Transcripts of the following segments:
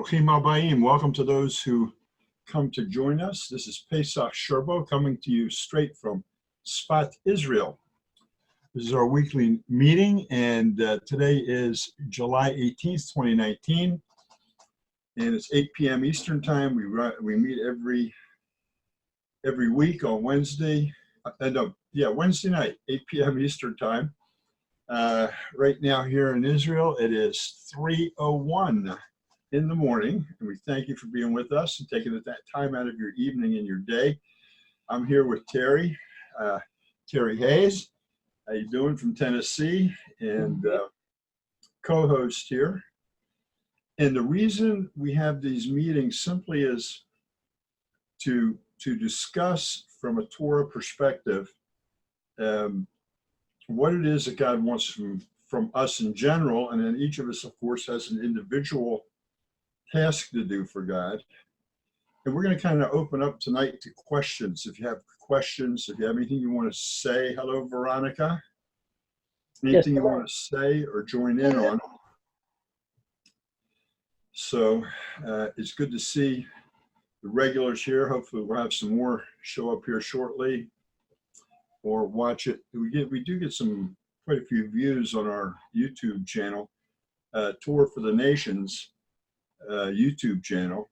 Bruchim Habayim. Welcome to those who come to join us. This is Pesach Sherbow coming to you straight from Sfat, Israel. This is our weekly meeting, and today is July 18th, 2019, and it's 8 p.m. Eastern Time. We meet every week on Wednesday. Wednesday night, 8 p.m. Eastern Time. Right now here in Israel, it is 3:01 in the morning, and we thank you for being with us and taking that time out of your evening and your day. I'm here with Terry Hayes. How you doing, from Tennessee, and co-host here. And the reason we have these meetings simply is to discuss from a Torah perspective what it is that God wants from us in general, and then each of us, of course, has an individual task to do for God. And we're going to kind of open up tonight to questions. If you have questions, if you have anything you want to say, hello, Veronica. Anything you want to say or join in on. So it's good to see the regulars here. Hopefully we'll have some more show up here shortly or watch it. We do get quite a few views on our YouTube channel, Torah For The Nations YouTube channel.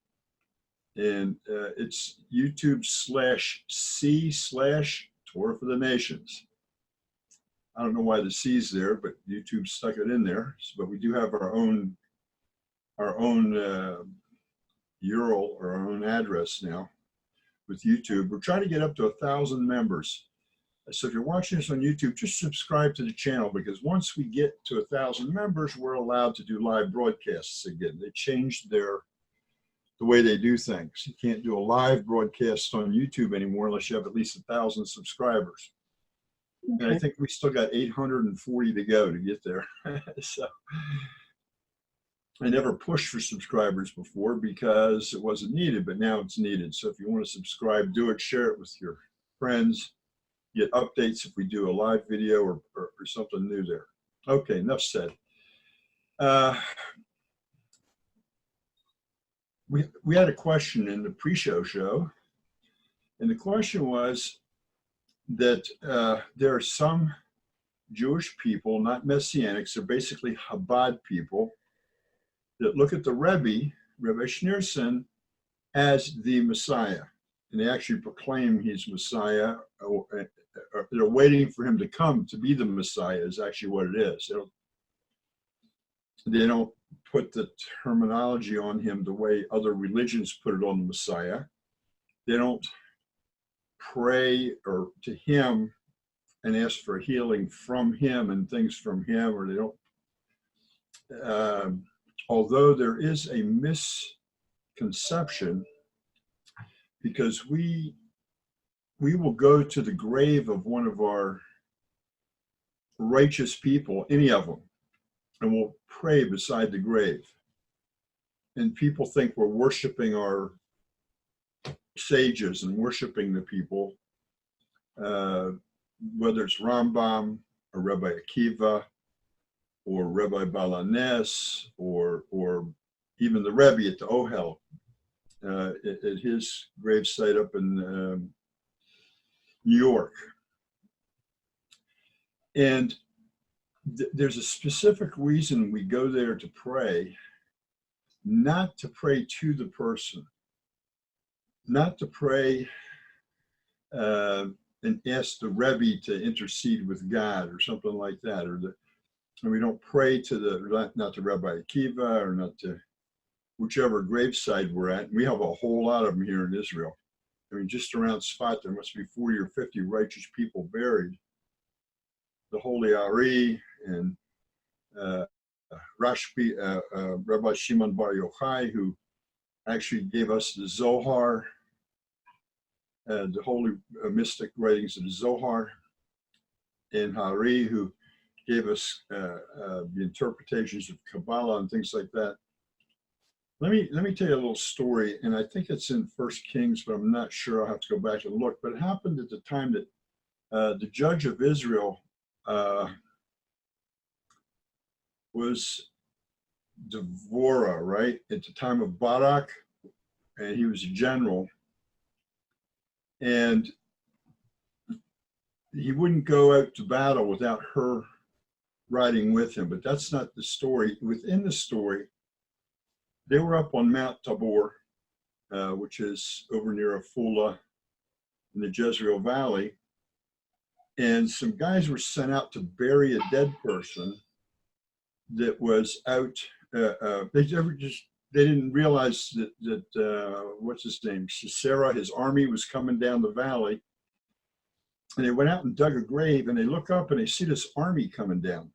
And it's YouTube/C/Torah For The Nations. I don't know why the C's there, but YouTube stuck it in there. But we do have our own URL or our own address now with YouTube. We're trying to get up to 1,000 members. So if you're watching this on YouTube, just subscribe to the channel, because once we get to 1,000 members, we're allowed to do live broadcasts again. They changed the way they do things. You can't do a live broadcast on YouTube anymore unless you have at least 1,000 subscribers. Okay. And I think we still got 840 to go to get there. So I never pushed for subscribers before because it wasn't needed, but now it's needed. So if you want to subscribe, do it, share it with your friends, get updates if we do a live video or something new there. Okay, enough said. We had a question in the pre-show show, and the question was that there are some Jewish people, not Messianics, they're basically Chabad people, that look at the Rebbe Schneerson, as the Messiah. And they actually proclaim he's Messiah, or they're waiting for him to come to be the Messiah is actually what it is. They don't put the terminology on him the way other religions put it on the Messiah. They don't pray to him and ask for healing from him and things from him, or they don't. Although there is a misconception, because we will go to the grave of one of our righteous people, any of them, and we'll pray beside the grave. And people think we're worshiping our sages and worshiping the people, whether it's Rambam or Rabbi Akiva or Rabbi Balanes or even the Rebbe at the Ohel, at his gravesite up in New York. And there's a specific reason we go there to pray, not to pray to the person, not to pray and ask the Rebbe to intercede with God or something like that, and we don't pray to not to Rabbi Akiva or not to whichever graveside we're at. We have a whole lot of them here in Israel. I mean, just around Sfat, there must be 40 or 50 righteous people buried. The Holy Ari and Rabbi Shimon Bar Yochai, who actually gave us the Zohar, the holy mystic writings of the Zohar, and Hari, who gave us the interpretations of Kabbalah and things like that. Let me tell you a little story, and I think it's in 1 Kings, but I'm not sure. I'll have to go back and look. But it happened at the time that the judge of Israel was Devorah, right, at the time of Barak, and he was a general, and he wouldn't go out to battle without her riding with him. But that's not the story. Within the story, they were up on Mount Tabor, which is over near Afula in the Jezreel Valley, and some guys were sent out to bury a dead person that was out. They didn't realize that what's his name, Sisera, his army was coming down the valley, and they went out and dug a grave, and they look up and they see this army coming down.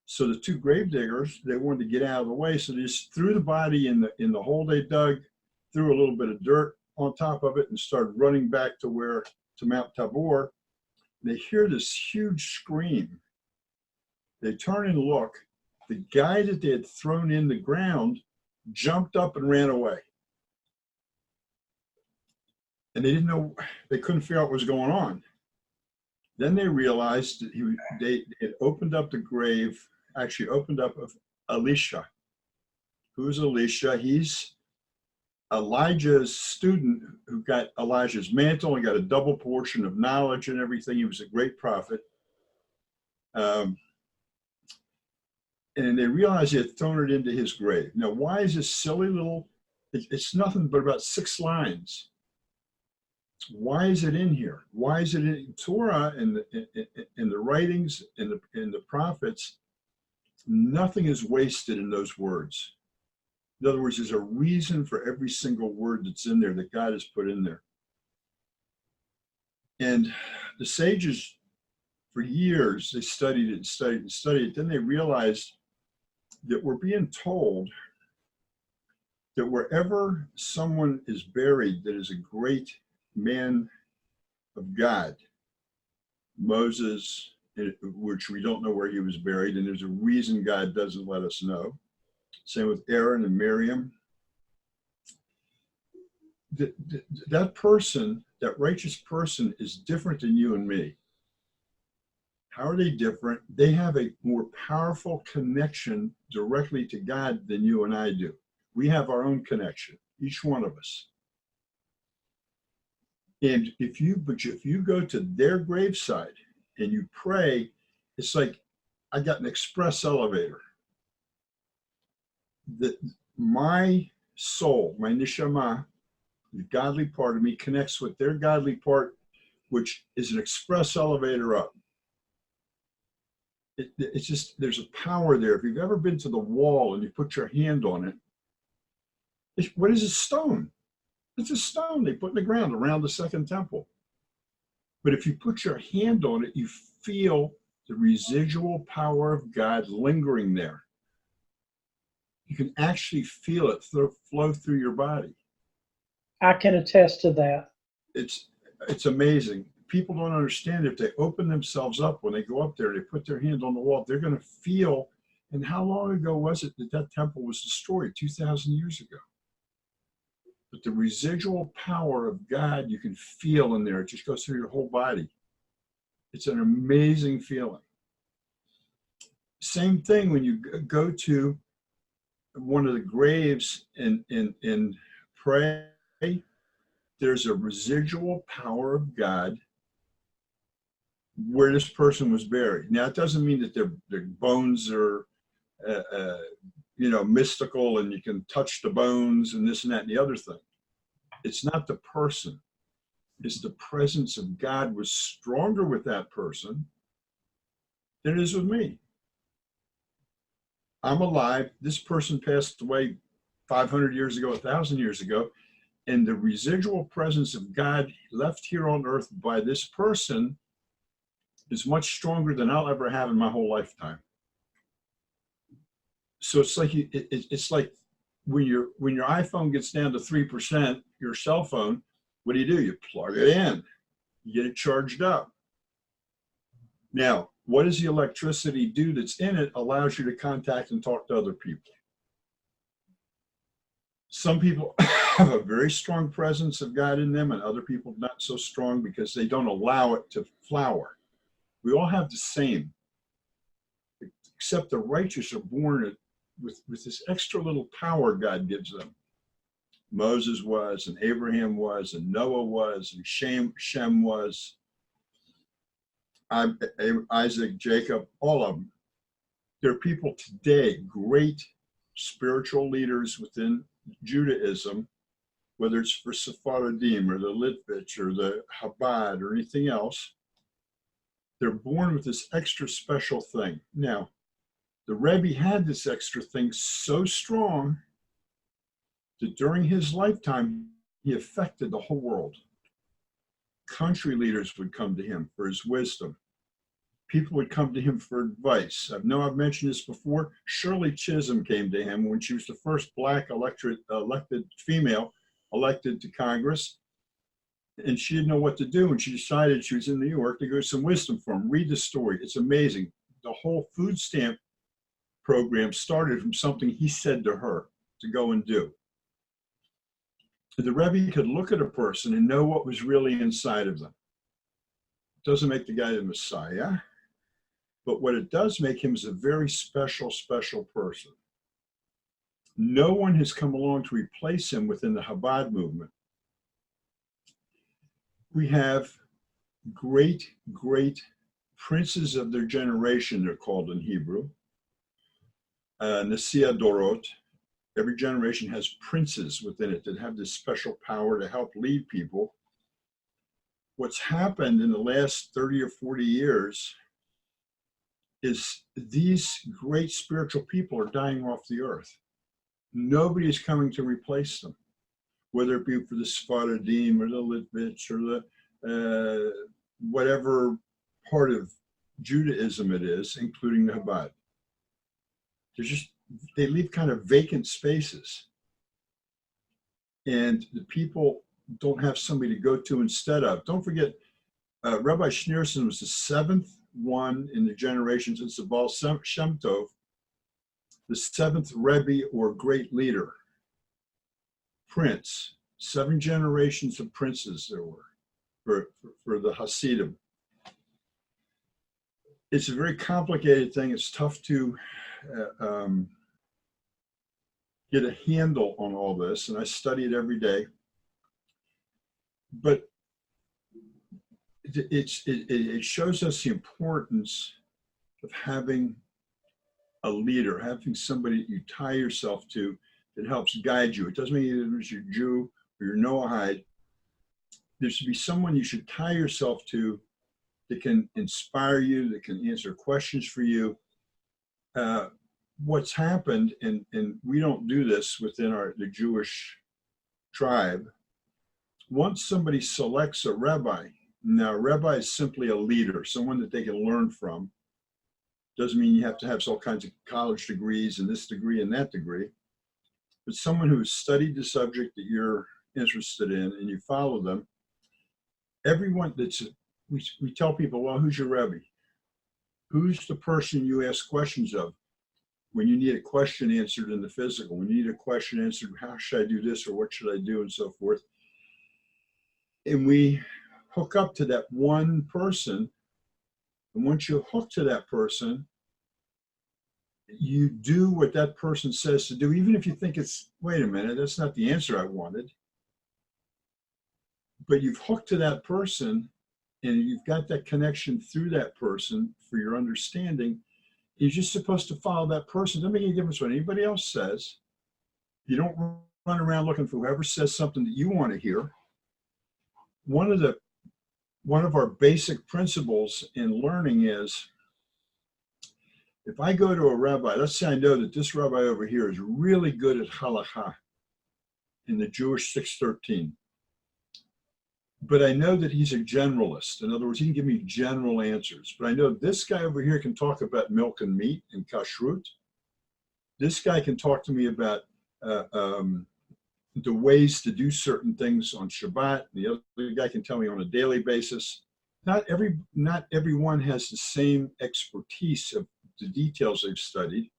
So the two grave diggers, they wanted to get out of the way, so they just threw the body in the hole they dug, threw a little bit of dirt on top of it, and started running back to Mount Tabor. They hear this huge scream. They turn and look. The guy that they had thrown in the ground jumped up and ran away. And they didn't know, they couldn't figure out what was going on. Then they realized that they had opened up the grave, actually opened up of Elisha. Who's Elisha? He's Elijah's student who got Elijah's mantle and got a double portion of knowledge and everything. He was a great prophet. And they realized he had thrown it into his grave. Now, why is this silly little, it's nothing but about 6 lines. Why is it in here? Why is it in Torah and the writings and the prophets? Nothing is wasted in those words. In other words, there's a reason for every single word that's in there that God has put in there. And the sages, for years, they studied it and studied and studied it. Then they realized that we're being told that wherever someone is buried that is a great man of God, Moses, which we don't know where he was buried, and there's a reason God doesn't let us know. Same with Aaron and Miriam. That person, that righteous person, is different than you and me. How are they different? They have a more powerful connection directly to God than you and I do. We have our own connection, each one of us. And if you go to their graveside and you pray, it's like I got an express elevator. My soul, my neshama, the godly part of me, connects with their godly part, which is an express elevator up. It's just, there's a power there. If you've ever been to the wall and you put your hand on it, what is a stone? It's a stone they put in the ground around the second temple. But if you put your hand on it, you feel the residual power of God lingering there. You can actually feel it flow through your body. I can attest to that. It's amazing. People don't understand, if they open themselves up when they go up there, they put their hand on the wall, they're going to feel. And how long ago was it that temple was destroyed? 2,000 years ago. But the residual power of God, you can feel in there. It just goes through your whole body. It's an amazing feeling. Same thing when you go to one of the graves and pray, there's a residual power of God where this person was buried. Now, it doesn't mean that their bones are mystical and you can touch the bones and this and that and the other thing. It's not the person. It's the presence of God was stronger with that person than it is with me. I'm alive. This person passed away 500 years ago, 1,000 years ago, and the residual presence of God left here on earth by this person is much stronger than I'll ever have in my whole lifetime. So it's like when your iPhone gets down to 3%, your cell phone, what do? You plug it in, you get it charged up. Now, what does the electricity do that's in it? Allows you to contact and talk to other people. Some people have a very strong presence of God in them, and other people not so strong because they don't allow it to flower. We all have the same, except the righteous are born with this extra little power God gives them. Moses was, and Abraham was, and Noah was, and Shem was, Isaac, Jacob, all of them. There are people today, great spiritual leaders within Judaism, whether it's for Sephardim or the Litvich or the Chabad or anything else. They're born with this extra special thing. Now, the Rebbe had this extra thing so strong that during his lifetime, he affected the whole world. Country leaders would come to him for his wisdom. People would come to him for advice. I know I've mentioned this before. Shirley Chisholm came to him when she was the first Black elected female elected to Congress. And she didn't know what to do. And she decided, she was in New York, to go some wisdom for him. Read the story. It's amazing. The whole food stamp program started from something he said to her to go and do. The Rebbe could look at a person and know what was really inside of them. It doesn't make the guy the Messiah, but what it does make him is a very special, special person. No one has come along to replace him within the Chabad movement. We have great, great princes of their generation, they're called in Hebrew. Nasiya Dorot. Every generation has princes within it that have this special power to help lead people. What's happened in the last 30 or 40 years is these great spiritual people are dying off the earth. Nobody is coming to replace them, whether it be for the Sephardim or the Litvich or the whatever part of Judaism it is, including the Chabad. They leave kind of vacant spaces. And the people don't have somebody to go to instead of. Don't forget, Rabbi Schneerson was the seventh one in the generation since the Baal Shem Tov, the seventh Rebbe or great leader, prince. 7 generations of princes there were for the Hasidim. It's a very complicated thing. It's tough to get a handle on all this, and I study it every day. But it shows us the importance of having a leader, having somebody that you tie yourself to that helps guide you. It doesn't mean you're a Jew or you're Noahide. There should be someone you should tie yourself to that can inspire you, that can answer questions for you. What's happened, and we don't do this within the Jewish tribe, once somebody selects a rabbi, now a rabbi is simply a leader, someone that they can learn from. Doesn't mean you have to have all kinds of college degrees and this degree and that degree, but someone who's studied the subject that you're interested in and you follow them. Everyone we tell people, well, who's your Rebbe? Who's the person you ask questions of when you need a question answered in the physical, when you need a question answered, how should I do this or what should I do and so forth. And we hook up to that one person. And once you hook to that person, you do what that person says to do, even if you think it's, wait a minute, that's not the answer I wanted. But you've hooked to that person and you've got that connection through that person for your understanding. You're just supposed to follow that person. Doesn't make any difference what anybody else says. You don't run around looking for whoever says something that you want to hear. One of our basic principles in learning is, if I go to a rabbi, let's say I know that this rabbi over here is really good at halakha in the Jewish 613. But I know that he's a generalist. In other words, he can give me general answers. But I know this guy over here can talk about milk and meat and kashrut. This guy can talk to me about the ways to do certain things on Shabbat. The other guy can tell me on a daily basis. Not everyone has the same expertise of the details they've studied,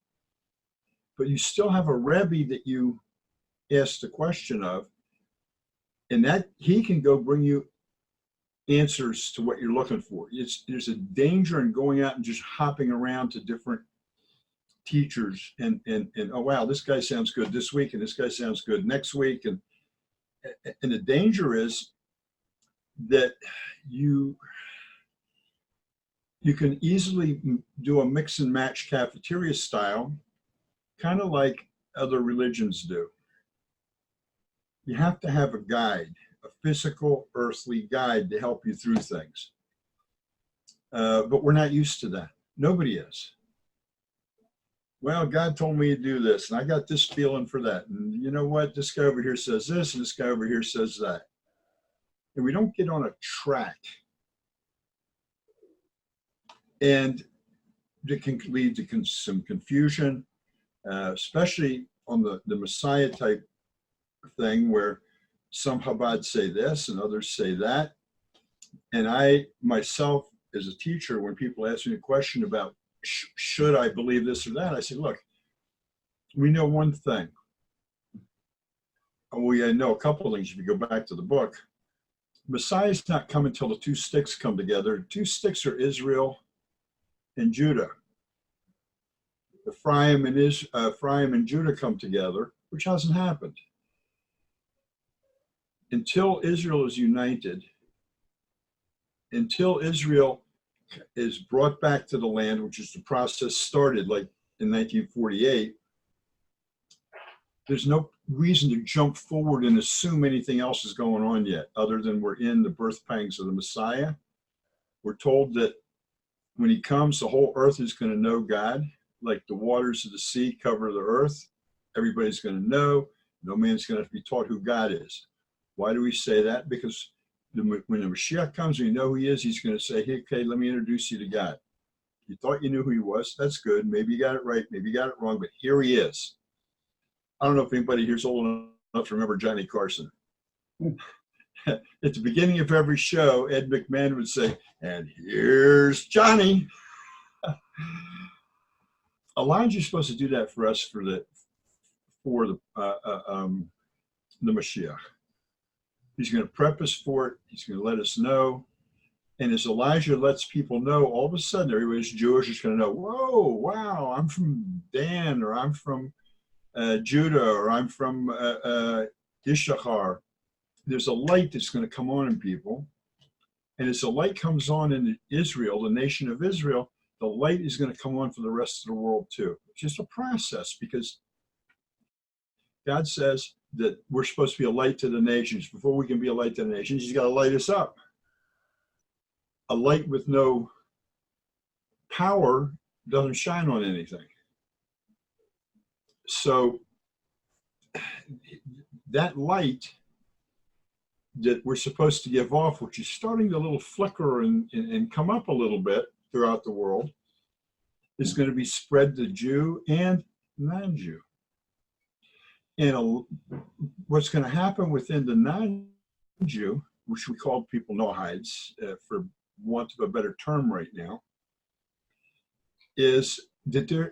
but you still have a Rebbe that you ask the question of, and that he can go bring you answers to what you're looking for. There's a danger in going out and just hopping around to different teachers and oh wow, this guy sounds good this week and this guy sounds good next week, and the danger is that you can easily do a mix and match cafeteria style, kind of like other religions do. You have to have a guide, a physical, earthly guide to help you through things. But we're not used to that. Nobody is. Well, God told me to do this, and I got this feeling for that. And you know what? This guy over here says this, and this guy over here says that. And we don't get on a track. And it can lead to some confusion, especially on the Messiah type thing, where some Chabad say this and others say that. And I myself, as a teacher, when people ask me a question about should I believe this or that, I say, look, we know one thing. We know a couple of things if you go back to the book. Messiah's not coming until the two sticks come together. Two sticks are Israel and Judah. Ephraim and Judah come together, which hasn't happened. Until Israel is united, until Israel is brought back to the land, which is the process started like in 1948, there's no reason to jump forward and assume anything else is going on yet, other than we're in the birth pangs of the Messiah. We're told that when he comes, the whole earth is going to know God, like the waters of the sea cover the earth. Everybody's going to know. No man's going to have to be taught who God is. Why do we say that? Because when the Mashiach comes and you know who he is, he's going to say, hey, okay, let me introduce you to God. You thought you knew who he was. That's good. Maybe you got it right. Maybe you got it wrong, but here he is. I don't know if anybody here's old enough to remember Johnny Carson. At the beginning of every show, Ed McMahon would say, and here's Johnny. Elijah's supposed to do that for us for the Mashiach. He's going to prep us for it. He's going to let us know. And as Elijah lets people know, all of a sudden, everybody's Jewish is going to know, whoa, wow, I'm from Dan, or I'm from Judah, or I'm from Issachar. There's a light that's going to come on in people. And as the light comes on in Israel, the nation of Israel, the light is going to come on for the rest of the world too. It's just a process, because God says that we're supposed to be a light to the nations. Before we can be a light to the nations, he's got to light us up. A light with no power doesn't shine on anything. So that light that we're supposed to give off, which is starting to little flicker and come up a little bit throughout the world, is going to be spread to Jew and non-Jew. And what's going to happen within the non-Jew, which we call people Noahides, for want of a better term right now, is that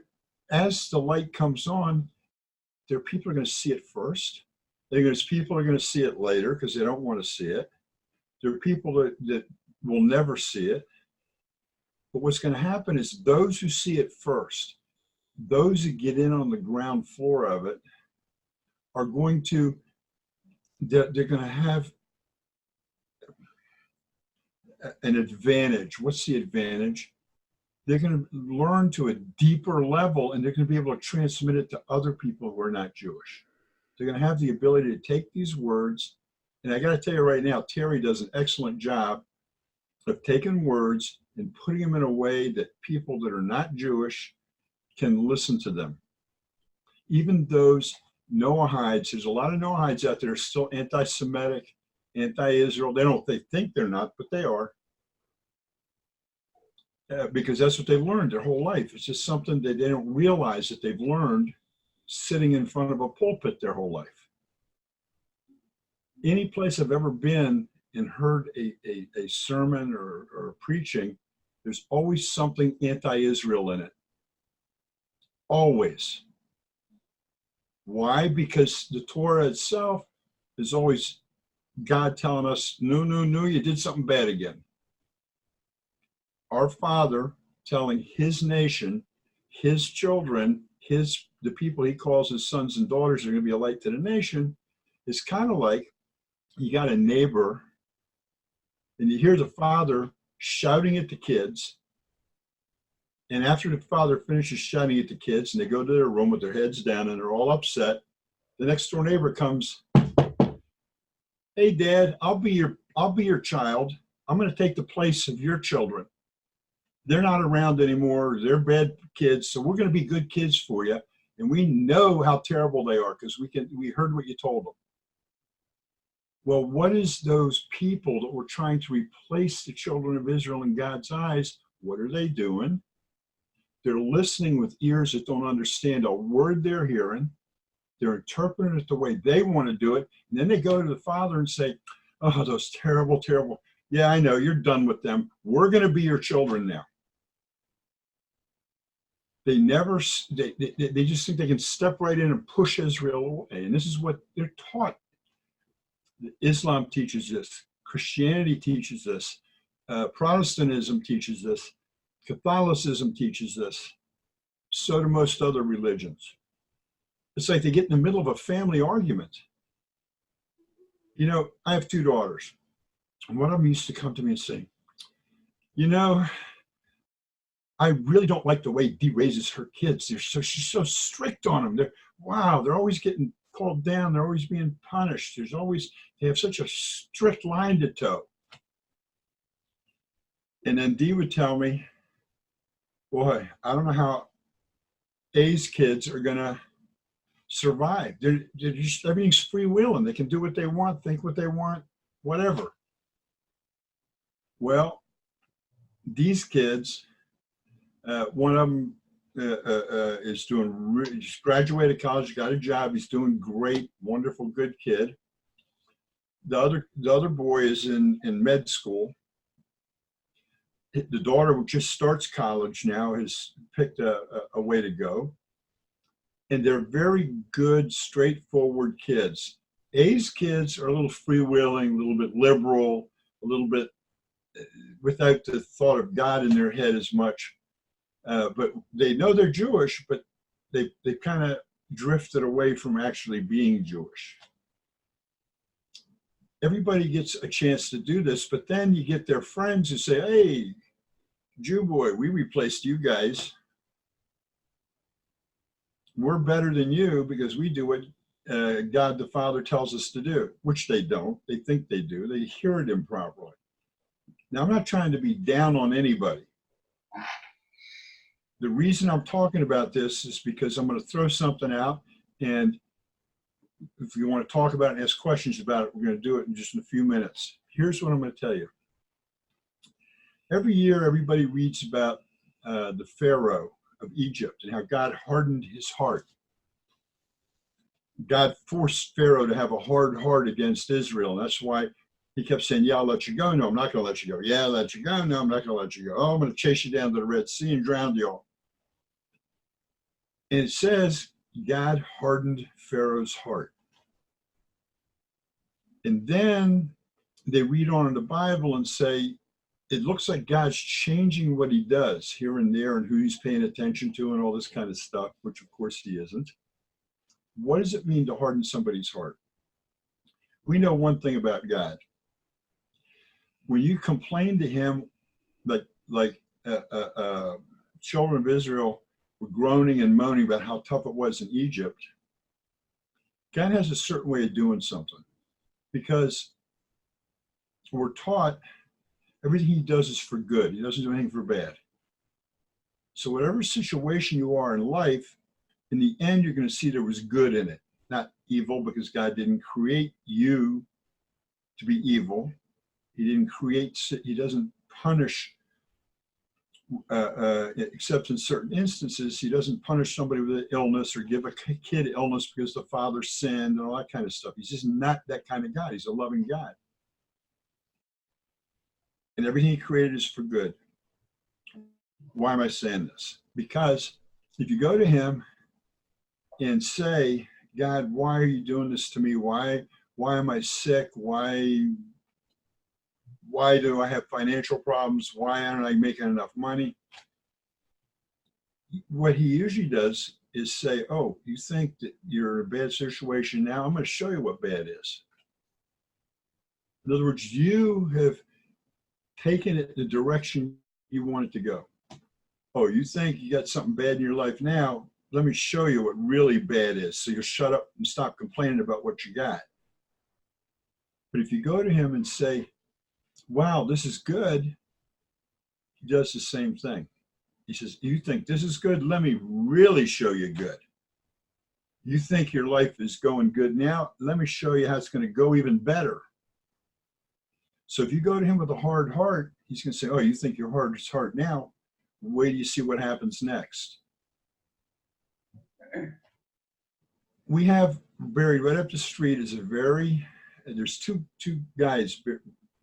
as the light comes on, there are people are going to see it first. There's people are going to see it later because they don't want to see it. There are people that will never see it. But what's going to happen is those who see it first, those who get in on the ground floor of it, are going to, they're going to have an advantage. What's the advantage? They're going to learn to a deeper level, and they're going to be able to transmit it to other people who are not Jewish. They're going to have the ability to take these words, and I got to tell you right now, Terry does an excellent job of taking words and putting them in a way that people that are not Jewish can listen to them. Even those Noahides, there's a lot of Noahides out there still anti-Semitic, anti-Israel. They think they're not, but they are. Because that's what they've learned their whole life. It's just something that they don't realize that they've learned sitting in front of a pulpit their whole life. Any place I've ever been and heard a sermon or preaching, there's always something anti-Israel in it. Always. Why? Because the Torah itself is always God telling us, no, you did something bad again. Our Father telling his nation, his children, the people he calls his sons and daughters are going to be a light to the nation, is kind of like you got a neighbor and you hear the father shouting at the kids. And after the father finishes shouting at the kids and they go to their room with their heads down and they're all upset, the next door neighbor comes, "Hey, Dad, I'll be your child. I'm going to take the place of your children. They're not around anymore. They're bad kids, so we're going to be good kids for you. And we know how terrible they are because we heard what you told them." Well, what is those people that were trying to replace the children of Israel in God's eyes? What are they doing? They're listening with ears that don't understand a word they're hearing. They're interpreting it the way they want to do it. And then they go to the father and say, "Oh, those terrible, terrible. Yeah, I know, you're done with them. We're going to be your children now." They just think they can step right in and push Israel away. And this is what they're taught. Islam teaches this. Christianity teaches this. Protestantism teaches this. Catholicism teaches this. So do most other religions. It's like they get in the middle of a family argument. You know, I have 2 daughters. And one of them used to come to me and say, "You know, I really don't like the way Dee raises her kids. She's so strict on them. They're always getting called down. They're always being punished. They have such a strict line to toe." And then Dee would tell me, "Boy, I don't know how A's kids are going to survive. They're just, everything's free will and they can do what they want, think what they want, whatever." Well, these kids, one of them is just graduated college, got a job. He's doing great, wonderful, good kid. The other boy is in med school. The daughter, who just starts college now, has picked a way to go. And they're very good, straightforward kids. A's kids are a little freewheeling, a little bit liberal, a little bit without the thought of God in their head as much. But they know they're Jewish, but they kind of drifted away from actually being Jewish. Everybody gets a chance to do this, but then you get their friends who say, "Hey, Jew boy, we replaced you guys. We're better than you because we do what God the Father tells us to do," which they don't. They think they do. They hear it improperly. Now, I'm not trying to be down on anybody. The reason I'm talking about this is because I'm going to throw something out, and if you want to talk about it and ask questions about it, we're going to do it in just a few minutes. Here's what I'm going to tell you. Every year, everybody reads about the Pharaoh of Egypt and how God hardened his heart. God forced Pharaoh to have a hard heart against Israel. And that's why he kept saying, "Yeah, I'll let you go. No, I'm not going to let you go. Yeah, I'll let you go. No, I'm not going to let you go. Oh, I'm going to chase you down to the Red Sea and drown you all." And it says God hardened Pharaoh's heart. And then they read on in the Bible and say, it looks like God's changing what he does here and there and who he's paying attention to and all this kind of stuff, which of course he isn't. What does it mean to harden somebody's heart? We know one thing about God. When you complain to him, like children of Israel were groaning and moaning about how tough it was in Egypt, God has a certain way of doing something, because we're taught everything he does is for good. He doesn't do anything for bad. So whatever situation you are in life, in the end, you're going to see there was good in it, not evil, because God didn't create you to be evil. He doesn't punish, except in certain instances. He doesn't punish somebody with an illness or give a kid illness because the father sinned and all that kind of stuff. He's just not that kind of God. He's a loving God. And everything he created is for good. Why am I saying this? Because if you go to him and say, "God, why are you doing this to me? Why am I sick? Why do I have financial problems? Why aren't I making enough money?" What he usually does is say, oh, you think that you're in a bad situation now? I'm going to show you what bad is. In other words, you have taken it the direction you want it to go. Oh, you think you got something bad in your life now? Let me show you what really bad is. So you'll shut up and stop complaining about what you got. But if you go to him and say, wow, this is good, he does the same thing. He says, you think this is good? Let me really show you good. You think your life is going good now? Let me show you how it's going to go even better. So if you go to him with a hard heart, he's going to say, oh, you think your heart is hard now? Wait till you see what happens next. We have buried right up the street is there's two guys,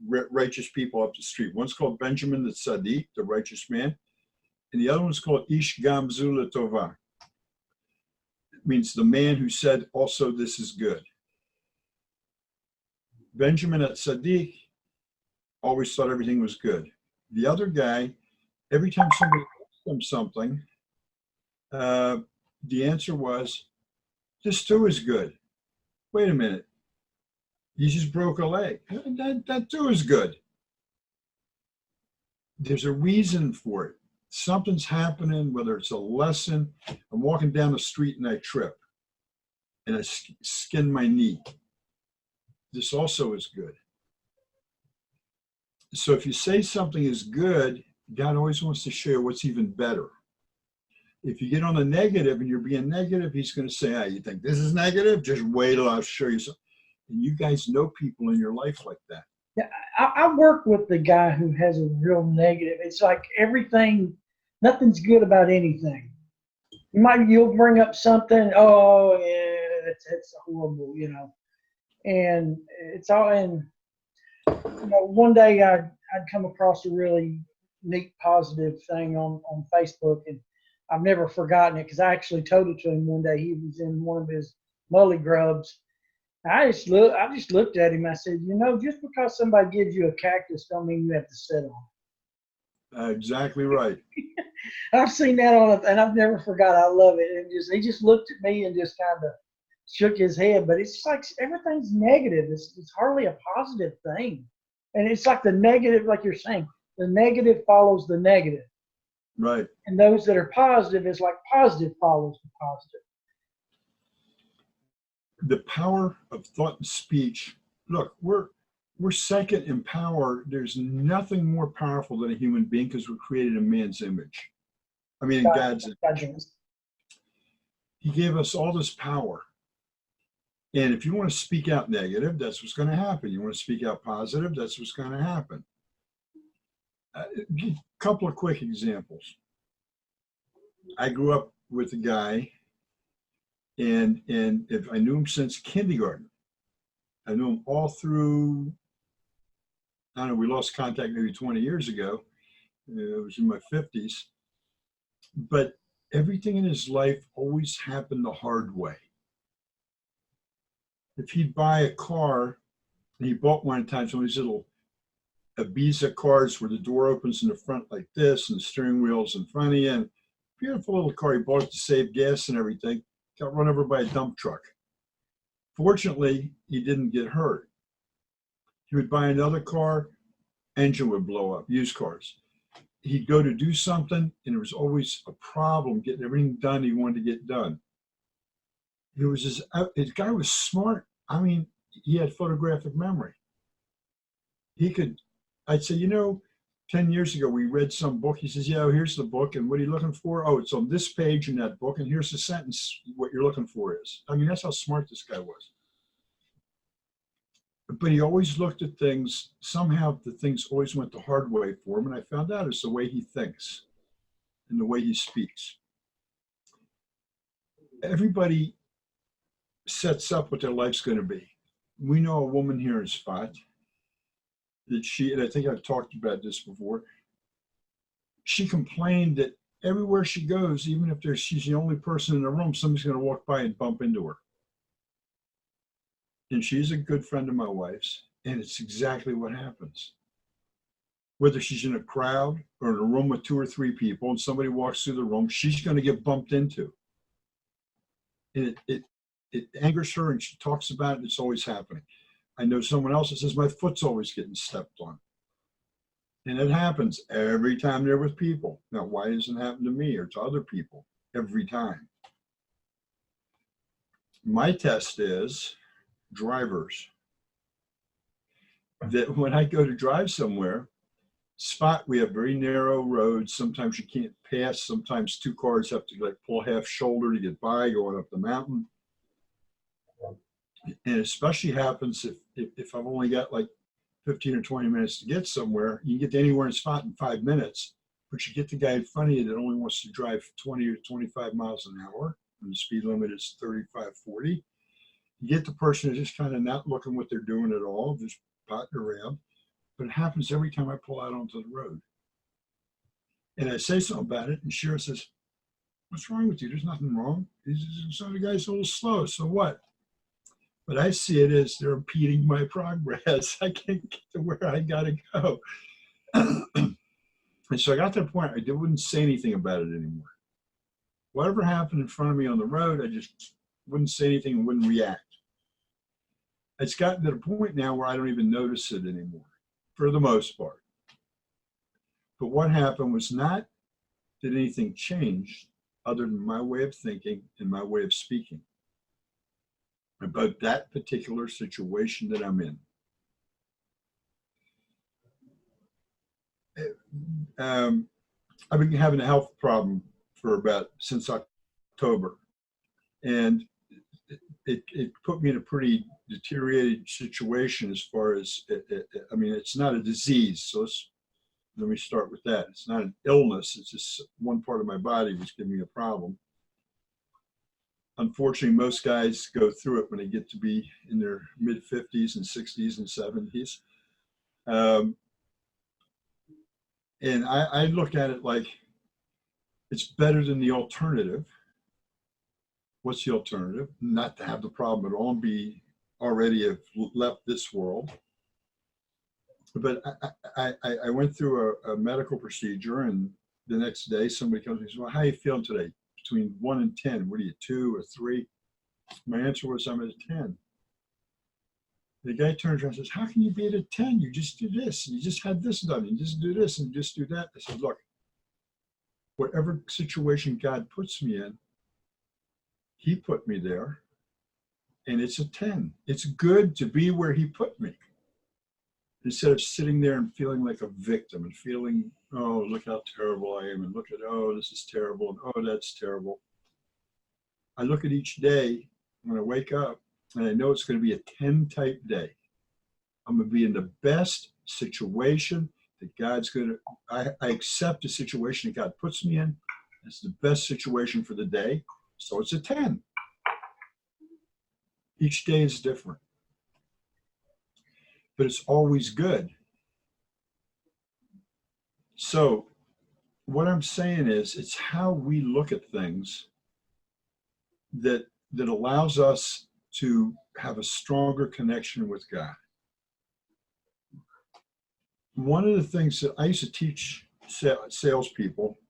righteous people up the street. One's called Benjamin the Tzaddik, the righteous man, and the other one's called Ish Gamzu L'Tova. It means the man who said, also this is good. Benjamin the Tzaddik always thought everything was good. The other guy, every time somebody asked him something, the answer was, this too is good. Wait a minute. You just broke a leg. That too is good. There's a reason for it. Something's happening, whether it's a lesson. I'm walking down the street and I trip and I skin my knee. This also is good. So if you say something is good, God always wants to share what's even better. If you get on the negative and you're being negative, he's going to say, you think this is negative? Just wait till I'll show you something. And you guys know people in your life like that. Yeah, I work with the guy who has a real negative. It's like nothing's good about anything. You'll bring up something, oh yeah, it's horrible, and it's all in. One day I'd come across a really neat positive thing on Facebook, and I've never forgotten it because I actually told it to him one day. He was in one of his mully grubs. I just looked at him. I said, just because somebody gives you a cactus don't mean you have to sit on it. Exactly right. I've seen that on it, and I've never forgot. I love it. And he just looked at me and just kind of shook his head. But it's like everything's negative. It's hardly a positive thing. And it's like the negative, like you're saying, the negative follows the negative. Right. And those that are positive is like positive follows the positive. The power of thought and speech. Look, we're second in power. There's nothing more powerful than a human being because we're created in man's image. I mean, in God's image. He gave us all this power. And if you want to speak out negative, that's what's going to happen. You want to speak out positive, that's what's going to happen. A couple of quick examples. I grew up with a guy, and if I knew him since kindergarten. I knew him all through, I don't know, we lost contact maybe 20 years ago. It was in my 50s. But everything in his life always happened the hard way. If he'd buy a car, and he bought one time, some of these little Ibiza cars where the door opens in the front like this and the steering wheel's in front of you. And beautiful little car. He bought it to save gas and everything. Got run over by a dump truck. Fortunately, he didn't get hurt. He would buy another car, engine would blow up, used cars. He'd go to do something, and there was always a problem getting everything done he wanted to get done. His guy was smart. I mean, he had photographic memory. I'd say, 10 years ago, we read some book. He says, yeah, here's the book. And what are you looking for? Oh, it's on this page in that book. And here's the sentence, what you're looking for is. I mean, that's how smart this guy was. But he always looked at things. Somehow the things always went the hard way for him. And I found out it's the way he thinks and the way he speaks. Everybody sets up what their life's going to be. We know a woman here in Spot that and I think I've talked about this before, she complained that everywhere she goes, even if she's the only person in the room, somebody's going to walk by and bump into her. And she's a good friend of my wife's, and it's exactly what happens. Whether she's in a crowd or in a room with 2 or 3 people and somebody walks through the room, she's going to get bumped into. and it angers her, and she talks about it. It's always happening. I know someone else that says my foot's always getting stepped on. And it happens every time they're with people. Now, why doesn't it happen to me or to other people every time? My test is drivers. That when I go to drive somewhere, we have very narrow roads. Sometimes you can't pass. Sometimes two cars have to like pull half shoulder to get by going up the mountain. And it especially happens if I've only got like 15 or 20 minutes to get somewhere. You can get to anywhere in spot in 5 minutes, but you get the guy in front of you that only wants to drive 20 or 25 miles an hour, and the speed limit is 35, 40. You get the person who's just kind of not looking what they're doing at all, just potting around. But it happens every time I pull out onto the road. And I say something about it, and Shira says, "What's wrong with you? There's nothing wrong. So the guy's a little slow, so what?" But I see it as they're impeding my progress. I can't get to where I gotta go. And so I got to the point I wouldn't say anything about it anymore. Whatever happened in front of me on the road, I just wouldn't say anything and wouldn't react. It's gotten to the point now where I don't even notice it anymore, for the most part. But what happened was not that anything changed other than my way of thinking and my way of speaking about that particular situation that I'm in. I've been having a health problem since October, and it put me in a pretty deteriorated situation as far as, I mean, it's not a disease, so let me start with that. It's not an illness, it's just one part of my body was giving me a problem. Unfortunately, most guys go through it when they get to be in their mid-50s and 60s and 70s. And I look at it like it's better than the alternative. What's the alternative? Not to have the problem at all and be already have left this world. But I went through a medical procedure, and the next day somebody comes and says, "Well, how are you feeling today? Between 1 and 10, what are you, 2 or 3? My answer was, I'm at a 10. The guy turns around and says, "How can you be at a 10? You just do this, and you just had this done, and you just do this, and you just do that." I said, "Look, whatever situation God puts me in, He put me there, and it's a 10. It's good to be where He put me. Instead of sitting there and feeling like a victim and feeling, oh, look how terrible I am, and look at, oh, this is terrible, and oh, that's terrible. I look at each day when I wake up, and I know it's going to be a 10 type day. I'm going to be in the best situation that God's going to, I accept the situation that God puts me in. It's the best situation for the day. So it's a 10. Each day is different. But it's always good. So what I'm saying is, it's how we look at things that allows us to have a stronger connection with God. One of the things that I used to teach salespeople,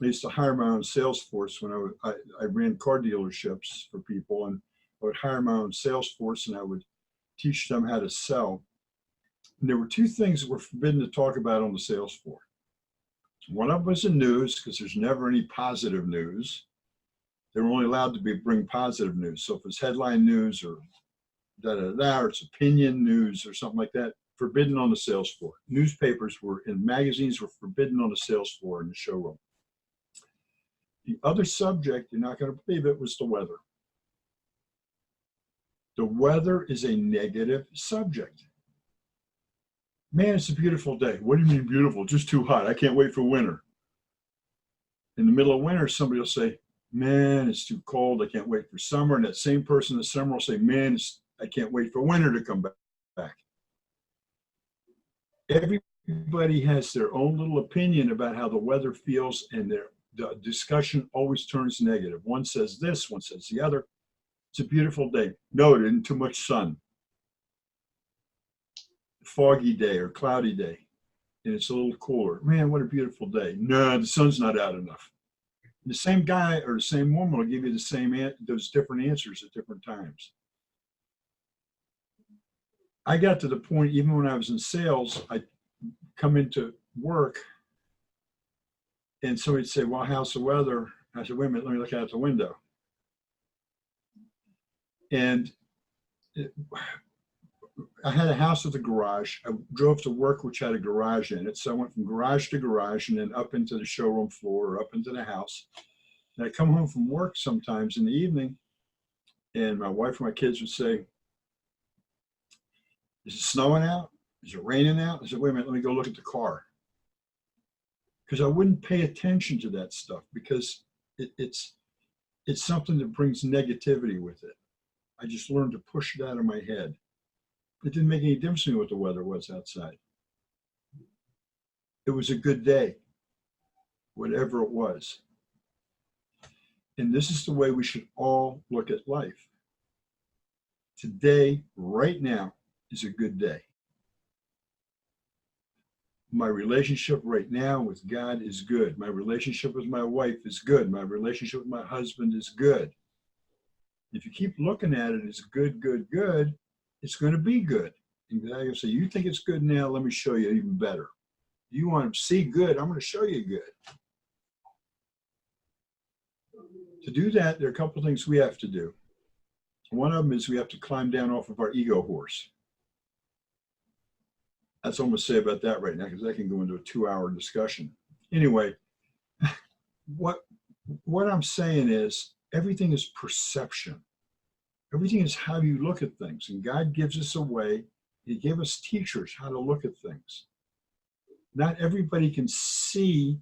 I used to hire my own sales force when I ran car dealerships for people, and I would hire my own sales force and I would teach them how to sell. And there were two things that were forbidden to talk about on the sales floor. One of them was the news, because there's never any positive news. They were only allowed to bring positive news. So if it's headline news or or it's opinion news or something like that, forbidden on the sales floor. Newspapers and magazines were forbidden on the sales floor in the showroom. The other subject, you're not going to believe it, was the weather. The weather is a negative subject. Man, it's a beautiful day. What do you mean beautiful? Just too hot. I can't wait for winter. In the middle of winter, somebody will say, "Man, it's too cold. I can't wait for summer." And that same person in the summer will say, "Man, I can't wait for winter to come back." Everybody has their own little opinion about how the weather feels, and the discussion always turns negative. One says this, one says the other. It's a beautiful day. No, it isn't. Too much sun. Foggy day or cloudy day, and it's a little cooler. Man, what a beautiful day. No, the sun's not out enough. The same guy or the same woman will give you the same those different answers at different times. I got to the point, even when I was in sales, I'd come into work and somebody'd say, well, how's the weather? I said, wait a minute, let me look out the window. And I had a house with a garage. I drove to work, which had a garage in it. So I went from garage to garage and then up into the showroom floor or up into the house. And I come home from work sometimes in the evening, and my wife and my kids would say, is it snowing out? Is it raining out? I said, wait a minute, let me go look at the car. Because I wouldn't pay attention to that stuff because it's something that brings negativity with it. I just learned to push it out of my head. It didn't make any difference to me what the weather was outside. It was a good day, whatever it was. And this is the way we should all look at life. Today, right now, is a good day. My relationship right now with God is good. My relationship with my wife is good. My relationship with my husband is good. If you keep looking at it as good, good, good, it's going to be good. And I say, you think it's good now, let me show you even better. You want to see good, I'm going to show you good. To do that, there are a couple of things we have to do. One of them is we have to climb down off of our ego horse. That's all I'm going to say about that right now, because I can go into a 2-hour discussion. Anyway, what I'm saying is everything is perception. Everything is how you look at things. And God gives us a way. He gave us teachers how to look at things. Not everybody can see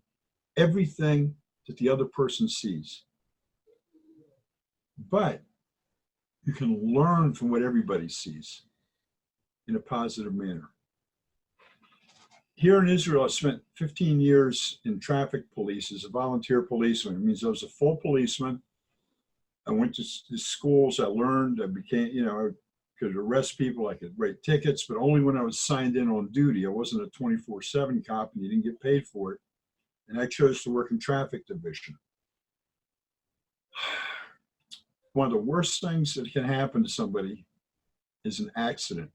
everything that the other person sees. But you can learn from what everybody sees in a positive manner. Here in Israel, I spent 15 years in traffic police as a volunteer policeman. It means I was a full policeman. I went to schools, I learned, I became, I could arrest people, I could write tickets, but only when I was signed in on duty. I wasn't a 24/7 cop and you didn't get paid for it. And I chose to work in traffic division. One of the worst things that can happen to somebody is an accident.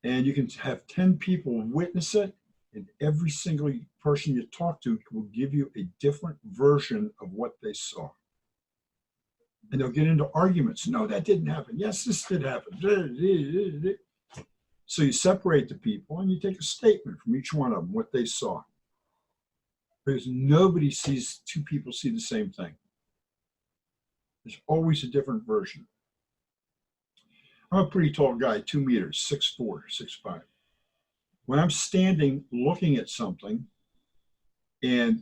And you can have 10 people witness it, and every single person you talk to will give you a different version of what they saw. And they'll get into arguments. No, that didn't happen. Yes, this did happen. So you separate the people and you take a statement from each one of them, what they saw. Because nobody sees, two people see the same thing. There's always a different version. I'm a pretty tall guy, 2 meters, 6'4", 6'5". When I'm standing looking at something and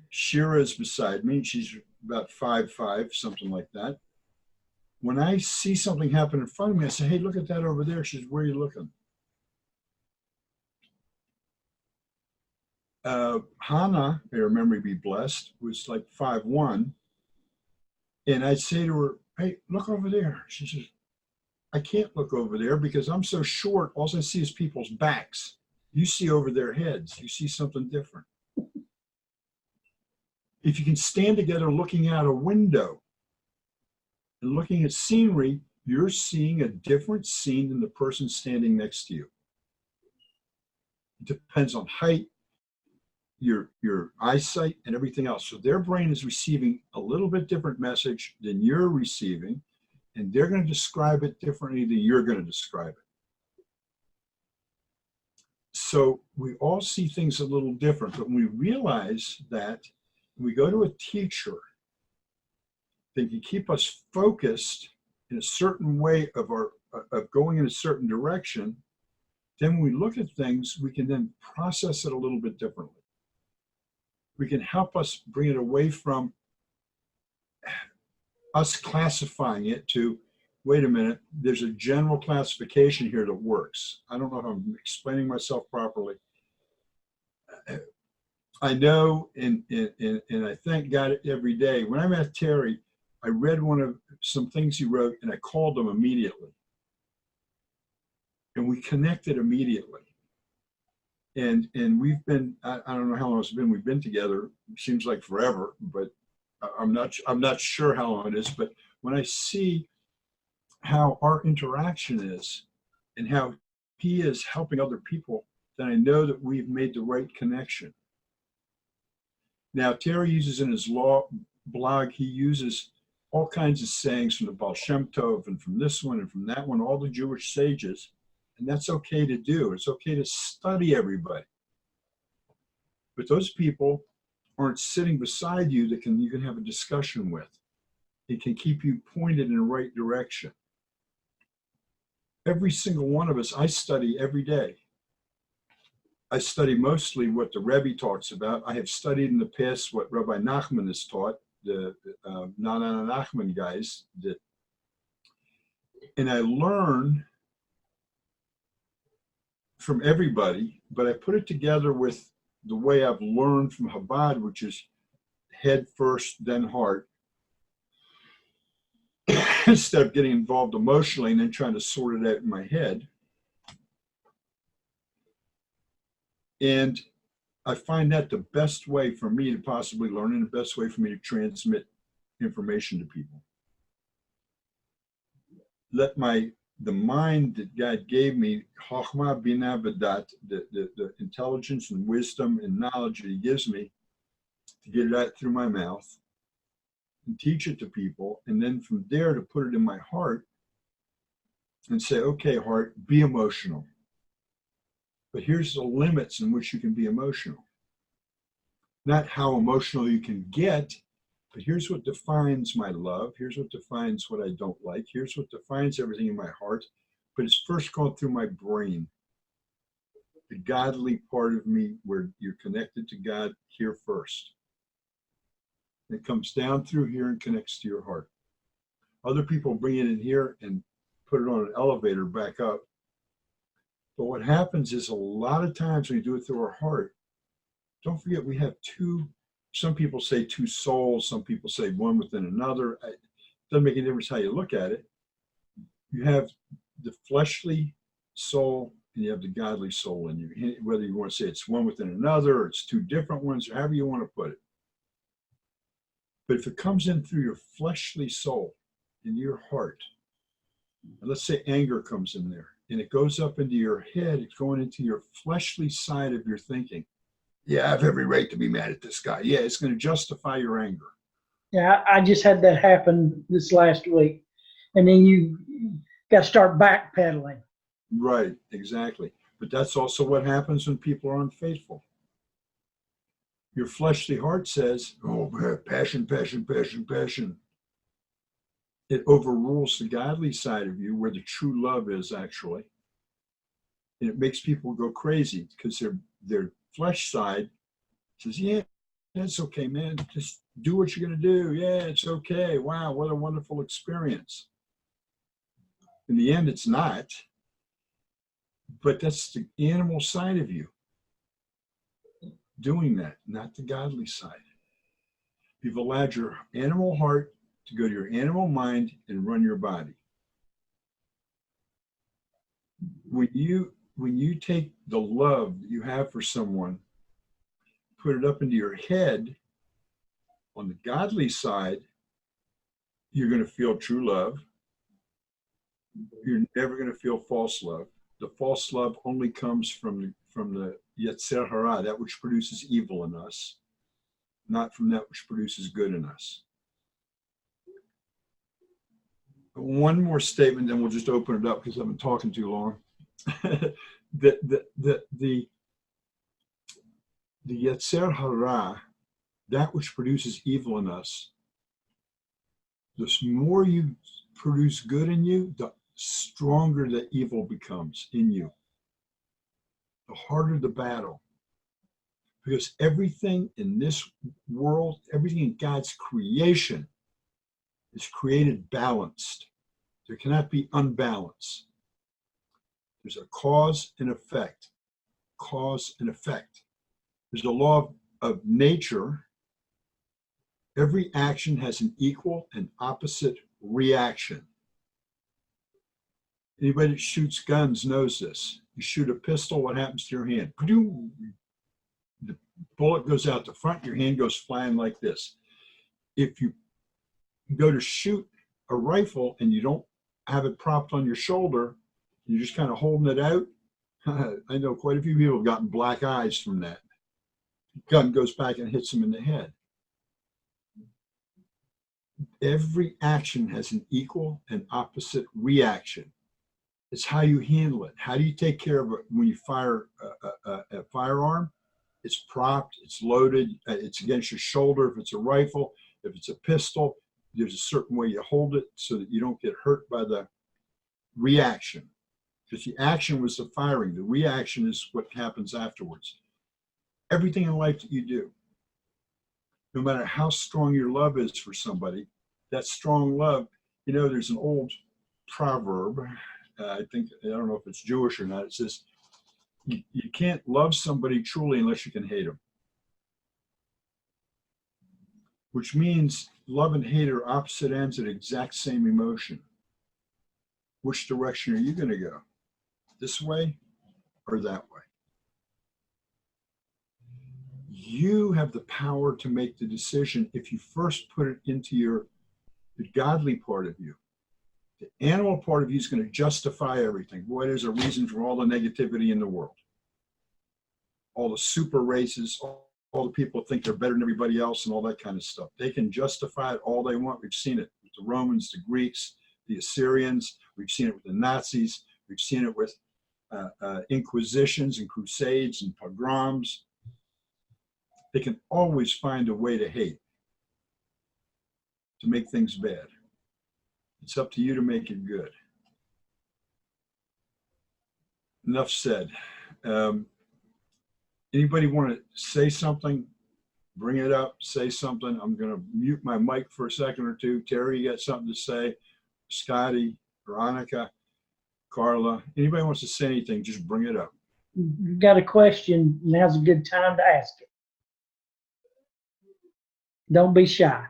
Shira is beside me, she's about 5'5", something like that. When I see something happen in front of me, I say, hey, look at that over there. She says, where are you looking? Hannah, may her memory be blessed, was like 5'1". And I'd say to her, hey, look over there. She says, I can't look over there because I'm so short. All I see is people's backs. You see over their heads. You see something different. If you can stand together looking out a window and looking at scenery, you're seeing a different scene than the person standing next to you. It depends on height, your eyesight, and everything else. So their brain is receiving a little bit different message than you're receiving, and they're going to describe it differently than you're going to describe it. So we all see things a little different, but when we realize that, we go to a teacher that can keep us focused in a certain way of going in a certain direction, then when we look at things, we can then process it a little bit differently. We can help us bring it away from us classifying it to, wait a minute, there's a general classification here that works. I don't know if I'm explaining myself properly. I know, and I thank God every day. When I met Terry, I read some things he wrote, and I called him immediately. And we connected immediately. And we've been, I don't know how long it's been, we've been together. It seems like forever, but I'm not sure how long it is. But when I see how our interaction is and how he is helping other people, then I know that we've made the right connection. Now, Terry uses in his blog, he uses all kinds of sayings from the Baal Shem Tov and from this one and from that one, all the Jewish sages. And that's okay to do. It's okay to study everybody. But those people aren't sitting beside you that you can have a discussion with. It can keep you pointed in the right direction. Every single one of us, I study every day. I study mostly what the Rebbe talks about. I have studied in the past what Rabbi Nachman has taught, the Nana Nachman guys did. And I learn from everybody, but I put it together with the way I've learned from Chabad, which is head first, then heart, instead of getting involved emotionally and then trying to sort it out in my head. And I find that the best way for me to possibly learn and the best way for me to transmit information to people. Let the mind that God gave me, Chochmah, Binah, V'dat, the intelligence and wisdom and knowledge that he gives me, to get it out through my mouth and teach it to people. And then from there to put it in my heart and say, okay, heart, be emotional. But here's the limits in which you can be emotional. Not how emotional you can get, but here's what defines my love. Here's what defines what I don't like. Here's what defines everything in my heart. But it's first going through my brain. The godly part of me where you're connected to God here first. It comes down through here and connects to your heart. Other people bring it in here and put it on an elevator back up. But what happens is a lot of times when you do it through our heart, don't forget we have some people say two souls, some people say one within another. It doesn't make any difference how you look at it. You have the fleshly soul and you have the godly soul in you. Whether you want to say it's one within another or it's two different ones, or however you want to put it. But if it comes in through your fleshly soul, in your heart, and let's say anger comes in there, and it goes up into your head, it's going into your fleshly side of your thinking. Yeah, I have every right to be mad at this guy. Yeah, it's going to justify your anger. Yeah, I just had that happen this last week. And then you got to start backpedaling. Right, exactly. But that's also what happens when people are unfaithful. Your fleshly heart says, oh, passion, passion, passion, passion. It overrules the godly side of you where the true love is actually. And it makes people go crazy because their flesh side says, yeah, that's okay, man. Just do what you're going to do. Yeah, it's okay. Wow, what a wonderful experience. In the end, it's not. But that's the animal side of you doing that, not the godly side. You've allowed your animal heart to go to your animal mind and run your body. When you take the love that you have for someone, put it up into your head, on the godly side, you're going to feel true love. You're never going to feel false love. The false love only comes from the Yetzer Hara, that which produces evil in us, not from that which produces good in us. One more statement, then we'll just open it up because I've been talking too long. The Yetzer Hara, that which produces evil in us, the more you produce good in you, the stronger the evil becomes in you. The harder the battle. Because everything in this world, everything in God's creation is created balanced. There cannot be unbalance. There's a cause and effect. Cause and effect. There's a law of nature. Every action has an equal and opposite reaction. Anybody that shoots guns knows this. You shoot a pistol, what happens to your hand? The bullet goes out the front, your hand goes flying like this. If you go to shoot a rifle and you don't have it propped on your shoulder, you're just kind of holding it out. I know quite a few people have gotten black eyes from that. Gun goes back and hits them in the head. Every action has an equal and opposite reaction. It's how you handle it. How do you take care of it when you fire a firearm? It's propped, it's loaded, it's against your shoulder if it's a rifle. If it's a pistol, there's a certain way you hold it so that you don't get hurt by the reaction. Because the action was the firing. The reaction is what happens afterwards. Everything in life that you do, no matter how strong your love is for somebody, that strong love, you know, there's an old proverb, I don't know if it's Jewish or not. It says, you can't love somebody truly unless you can hate them. Which means love and hate are opposite ends of the exact same emotion. Which direction are you going to go? This way or that way? You have the power to make the decision if you first put it into the godly part of you. The animal part of you is going to justify everything. Boy, there's a reason for all the negativity in the world. All the super races, all the people think they're better than everybody else and all that kind of stuff. They can justify it all they want. We've seen it with the Romans, the Greeks, the Assyrians. We've seen it with the Nazis. We've seen it with inquisitions and crusades and pogroms. They can always find a way to hate, to make things bad. It's up to you to make it good. Enough said. Anybody want to say something? Bring it up, say something. I'm going to mute my mic for a second or two. Terry, you got something to say? Scotty, Veronica, Carla, anybody wants to say anything, just bring it up. You've got a question, now's a good time to ask it. Don't be shy.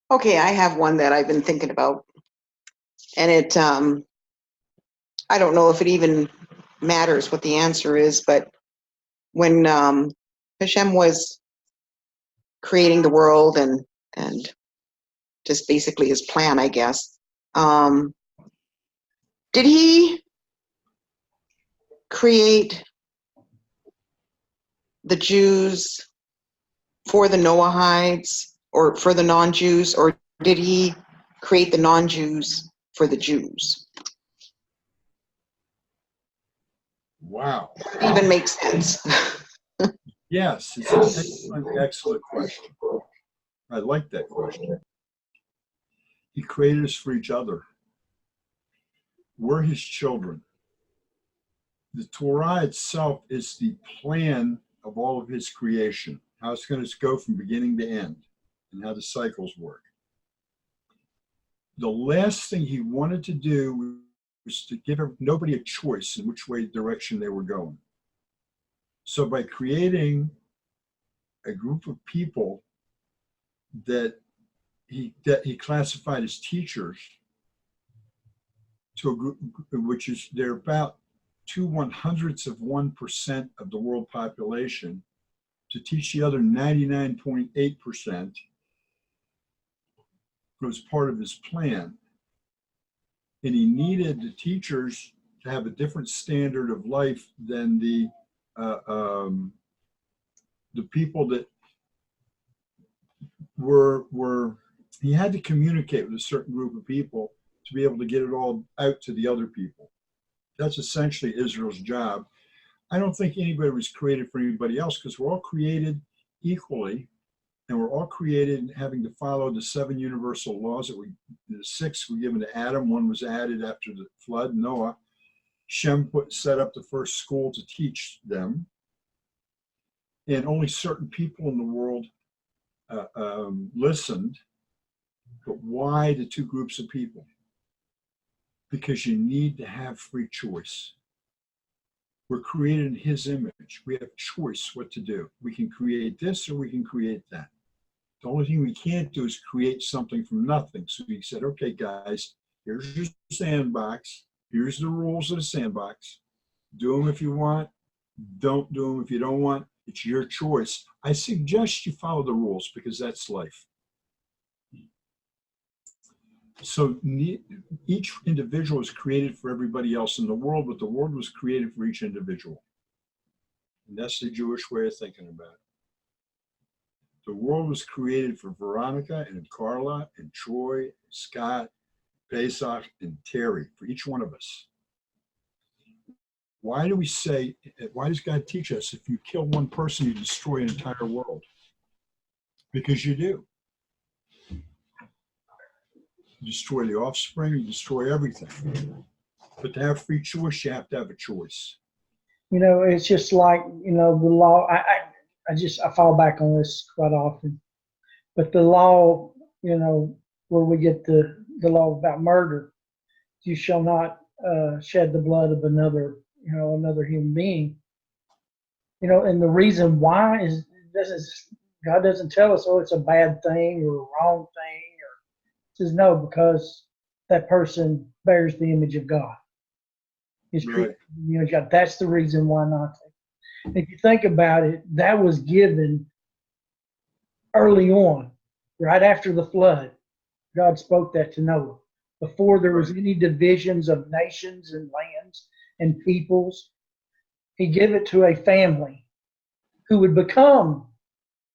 Okay, I have one that I've been thinking about. And it, I don't know if it even matters what the answer is, but when Hashem was creating the world and just basically his plan, I guess, did he create the Jews for the Noahides or for the non-Jews, or did he create the non-Jews for the Jews? Wow. It even makes sense. Yes, it's an excellent question. I like that question. He created us for each other. We're his children. The Torah itself is the plan of all of his creation, how it's going to go from beginning to end, and how the cycles work. The last thing he wanted to do was to give nobody a choice in which way direction they were going. So by creating a group of people that he classified as teachers, to a group which is they're about 0.02% of the world population, to teach the other 99.8% was part of his plan. And he needed the teachers to have a different standard of life than the people that were he had to communicate with a certain group of people to be able to get it all out to the other people. That's essentially Israel's job. I don't think anybody was created for anybody else, because we're all created equally, and we're all created having to follow the 7 universal laws that the 6 were given to Adam. 1 was added after the flood, Noah. Shem set up the first school to teach them. And only certain people in the world listened. But why the 2 groups of people? Because you need to have free choice. We're created in his image. We have choice what to do. We can create this or we can create that. The only thing we can't do is create something from nothing. So he said, okay, guys, Here's your sandbox. Here's the rules of the sandbox. Do them if you want. Don't do them if you don't want. It's your choice. I suggest you follow the rules because that's life. So each individual is created for everybody else in the world, but the world was created for each individual. And that's the Jewish way of thinking about it. The world was created for Veronica and Carla and Troy, and Scott, Pesach, and Terry, for each one of us. Why do we say, why does God teach us if you kill one person, you destroy an entire world? Because you do. You destroy the offspring, you destroy everything. But to have free choice, you have to have a choice. You know, it's just like, you know, the law. I fall back on this quite often. But the law, you know, where we get the law about murder, you shall not shed the blood of another human being. You know, and the reason why is God doesn't tell us, oh, it's a bad thing or a wrong thing. Says no, because that person bears the image of God. Right. You know, God, that's the reason why not to. If you think about it, that was given early on, right after the flood. God spoke that to Noah before there was any divisions of nations and lands and peoples. He gave it to a family who would become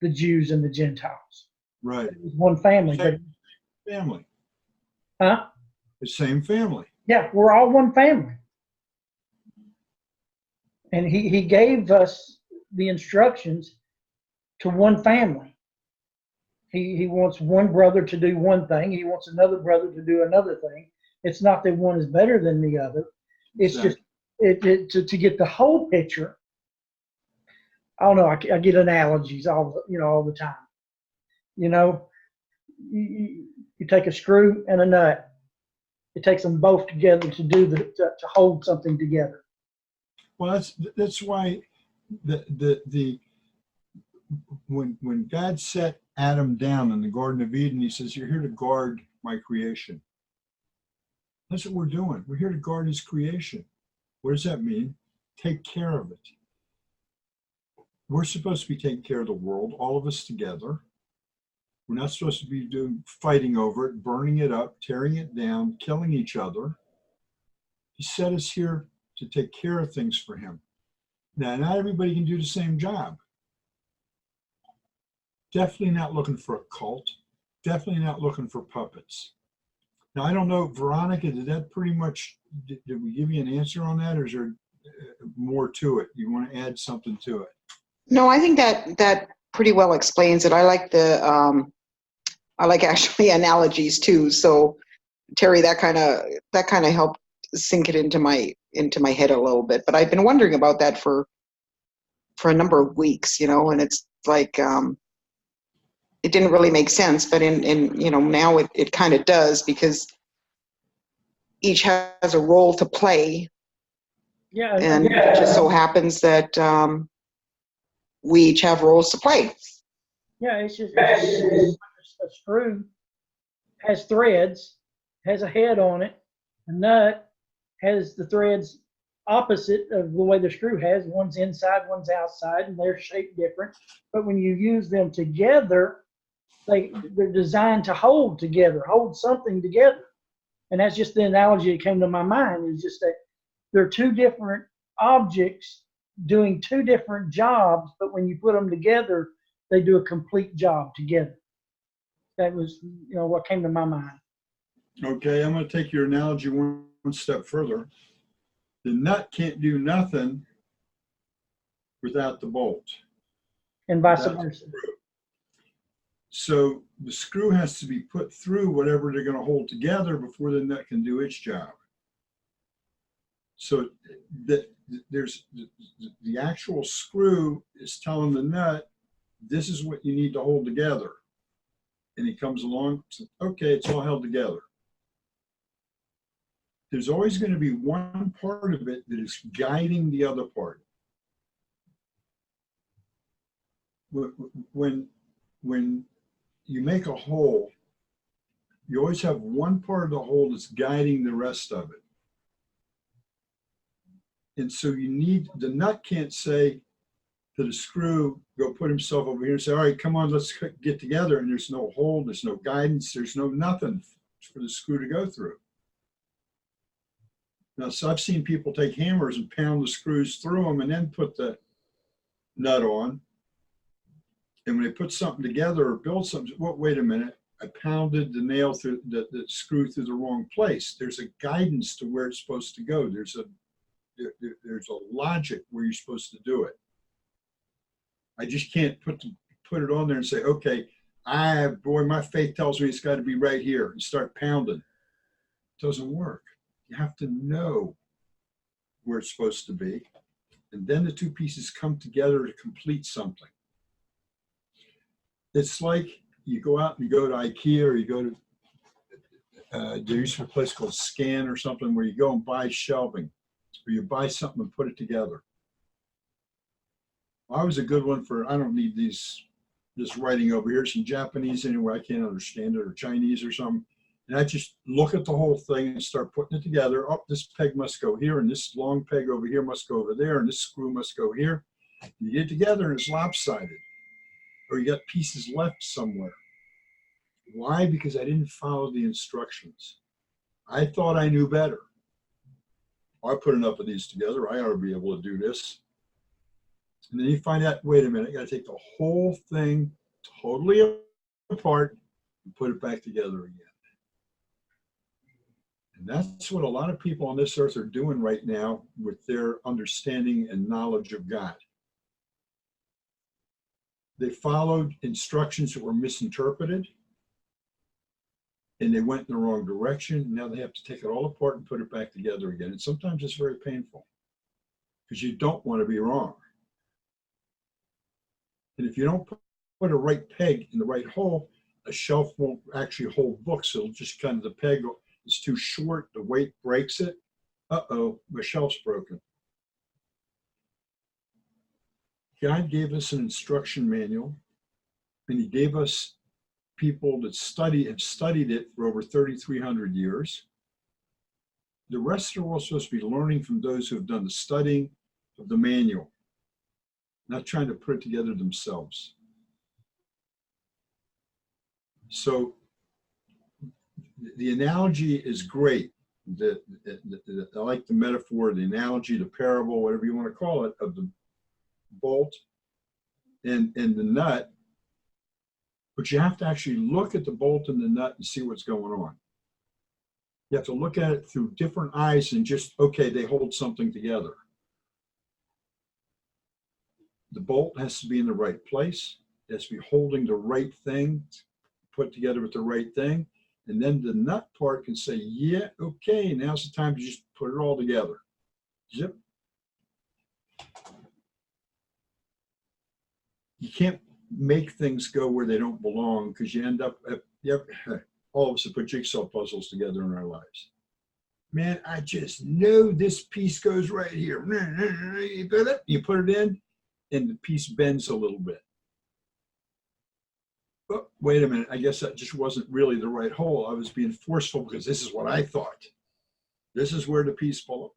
the Jews and the Gentiles. Right. It was one family. Family. Huh? The same family. Yeah, we're all one family. And he gave us the instructions to one family. He wants one brother to do one thing. He wants another brother to do another thing. It's not that one is better than the other. It's Exactly. just to get the whole picture. I don't know. I get analogies all the time. You know, you take a screw and a nut. It takes them both together to hold something together. Well, that's why when God set Adam down in the Garden of Eden, he says, you're here to guard my creation. That's what we're doing. We're here to guard his creation. What does that mean? Take care of it. We're supposed to be taking care of the world, all of us together. We're not supposed to be fighting over it, burning it up, tearing it down, killing each other. He set us here to take care of things for him. Now, not everybody can do the same job. Definitely not looking for a cult. Definitely not looking for puppets. Now, I don't know, Veronica, did that pretty much, did we give you an answer on that, or is there more to it? You want to add something to it? No, I think that pretty well explains it. I like actually analogies too. So Terry, that kind of helped sink it into my head a little bit. But I've been wondering about that for a number of weeks, you know, and it's like it didn't really make sense, but in you know, now it kind of does, because each has a role to play. Yeah, and it just so happens that we each have roles to play. Yeah, it's just a screw has threads, has a head on it. A nut has the threads opposite of the way the screw has. One's inside, one's outside, and they're shaped different. But when you use them together, they're designed to hold together, hold something together. And that's just the analogy that came to my mind, is just that they're two different objects doing two different jobs, but when you put them together, they do a complete job together. That was, you know, what came to my mind. Okay, I'm going to take your analogy one step further. The nut can't do nothing without the bolt. And vice versa. So the screw has to be put through whatever they're going to hold together before the nut can do its job. So there's the actual screw is telling the nut, this is what you need to hold together. And he comes along, says, okay, it's all held together. There's always going to be one part of it that is guiding the other part. When you make a hole, you always have one part of the whole that's guiding the rest of it. And so you need, the nut can't say to the screw, go put himself over here and say, all right, come on, let's get together. And there's no hold, there's no guidance, there's no nothing for the screw to go through. Now, so I've seen people take hammers and pound the screws through them and then put the nut on. And when they put something together or build something, well, wait a minute, I pounded the nail through the screw through the wrong place. There's a guidance to where it's supposed to go. There's a logic where you're supposed to do it. I just can't put it on there and say, okay, boy, my faith tells me it's got to be right here, and start pounding. It doesn't work. You have to know where it's supposed to be, and then the two pieces come together to complete something. It's like you go out and you go to IKEA, or you go to there used to be a place called Scan or something, where you go and buy shelving, or you buy something and put it together. I was a good one for, I don't need this writing over here, some Japanese anyway, I can't understand it, or Chinese or something. And I just look at the whole thing and start putting it together. Oh, this peg must go here, and this long peg over here must go over there, and this screw must go here. And you get it together and it's lopsided, or you got pieces left somewhere. Why? Because I didn't follow the instructions. I thought I knew better. I put enough of these together, I ought to be able to do this. And then you find out, wait a minute, I got to take the whole thing totally apart and put it back together again. And that's what a lot of people on this earth are doing right now with their understanding and knowledge of God. They followed instructions that were misinterpreted, and they went in the wrong direction. Now they have to take it all apart and put it back together again. And sometimes it's very painful, because you don't want to be wrong. And if you don't put a right peg in the right hole, a shelf won't actually hold books. It'll just kind of, the peg is too short, the weight breaks it. Uh-oh, my shelf's broken. God gave us an instruction manual, and he gave us people that have studied it for over 3,300 years. The rest are all supposed to be learning from those who have done the studying of the manual, not trying to put it together themselves. So the analogy is great. I like the metaphor, the analogy, the parable, whatever you want to call it, of the bolt and the nut. But you have to actually look at the bolt and the nut and see what's going on. You have to look at it through different eyes and just, okay, they hold something together. The bolt has to be in the right place. It has to be holding the right thing, put together with the right thing. And then the nut part can say, yeah, okay, now's the time to just put it all together. Zip. You can't make things go where they don't belong, because you end up, all of us have put jigsaw puzzles together in our lives. Man, I just know this piece goes right here. You put it in, and the piece bends a little bit. Oh, wait a minute, I guess that just wasn't really the right hole. I was being forceful because this is what I thought. This is where the piece belongs.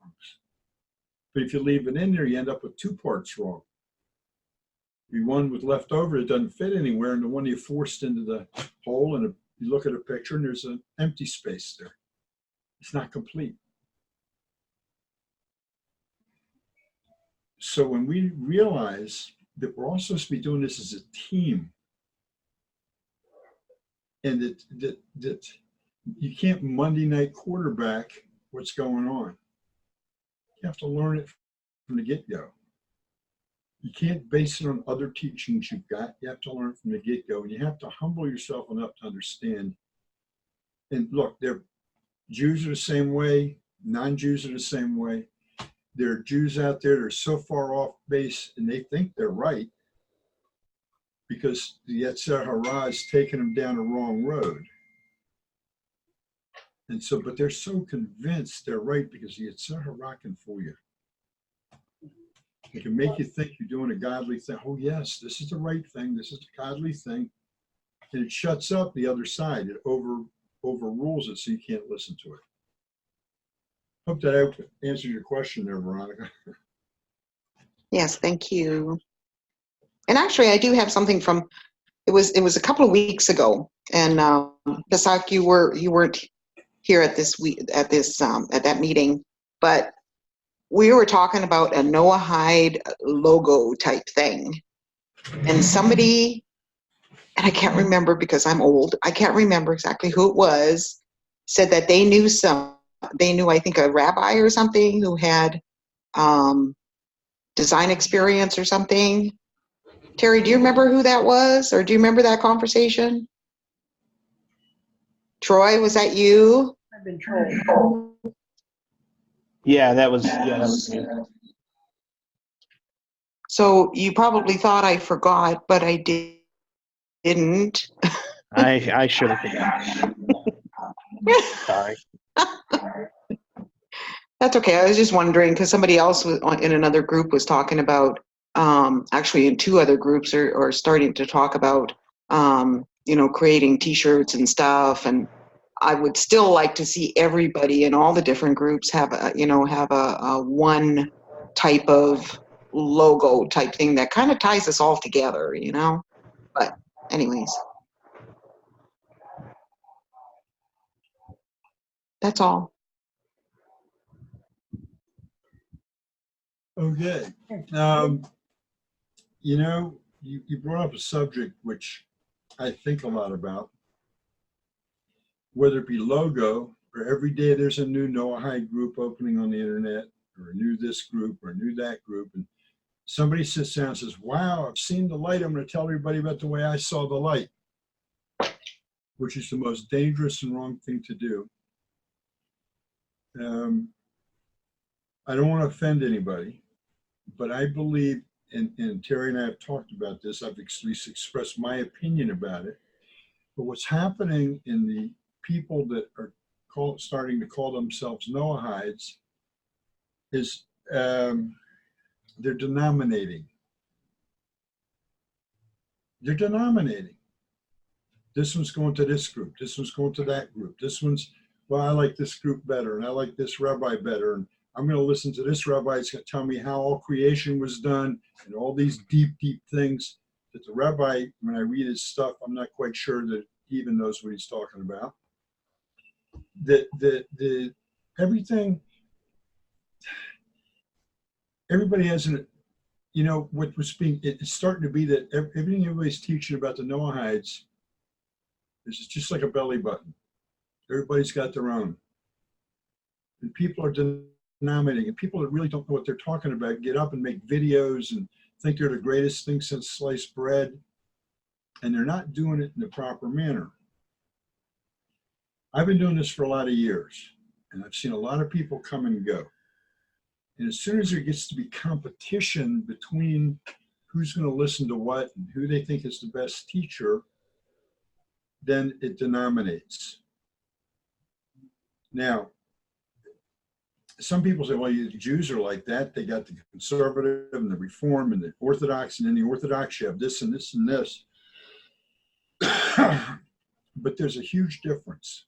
But if you leave it in there, you end up with two parts wrong. The one with left over, it doesn't fit anywhere, and the one you forced into the hole, and you look at a picture and there's an empty space there. It's not complete. So when we realize that we're all supposed to be doing this as a team, and that you can't Monday night quarterback what's going on. You have to learn it from the get-go. You can't base it on other teachings you've got. You have to learn from the get-go, and you have to humble yourself enough to understand. And look, Jews are the same way. Non-Jews are the same way. There are Jews out there that are so far off base, and they think they're right, because the Yetzer Hara is taking them down a wrong road. And so, but they're so convinced they're right, because the Yetzer Hara can fool you. It can make you think you're doing a godly thing. Oh yes, this is the right thing. This is the godly thing. And it shuts up the other side. It overrules it so you can't listen to it. Hope that answered your question there, Veronica. Yes, thank you. And actually, I do have something from it was a couple of weeks ago, and Pesach, you weren't here at that meeting, but we were talking about a Noahide logo type thing, and somebody, and I can't remember because I'm old, I can't remember exactly who it was, said that they knew I think a rabbi or something who had design experience or something. Terry, do you remember who that was, or do you remember that conversation? Troy, was that you? I've been told. Yeah, that was me. So you probably thought I forgot, but I didn't. I should have forgotten. Sorry. That's okay. I was just wondering because somebody else was in another group was talking about, actually in two other groups are starting to talk about, creating T-shirts and stuff. And I would still like to see everybody in all the different groups have a one type of logo type thing that kind of ties us all together, But anyways, that's all. Okay. You brought up a subject which I think a lot about, whether it be logo or every day there's a new Noahide group opening on the internet, or a new this group or a new that group. And somebody sits down and says, wow, I've seen the light. I'm going to tell everybody about the way I saw the light, which is the most dangerous and wrong thing to do. I don't want to offend anybody, but I believe, and Terry and I have talked about this, I've at least expressed my opinion about it, but what's happening in the people that are starting to call themselves Noahides is they're denominating. They're denominating. This one's going to this group. This one's going to that group. This one's, well, I like this group better, and I like this rabbi better, and I'm going to listen to this rabbi. It's going to tell me how all creation was done and all these deep, deep things that the rabbi, when I read his stuff, I'm not quite sure that he even knows what he's talking about. Everything, everybody has what was being, it's starting to be that everything everybody's teaching about the Noahides is just like a belly button. Everybody's got their own. And people are denominating, and people that really don't know what they're talking about get up and make videos and think they're the greatest thing since sliced bread, and they're not doing it in the proper manner. I've been doing this for a lot of years, and I've seen a lot of people come and go. And as soon as there gets to be competition between who's going to listen to what and who they think is the best teacher, then it denominates. Now, some people say, well, the Jews are like that. They got the conservative and the reform and the Orthodox, and in the Orthodox you have this and this and this. But there's a huge difference.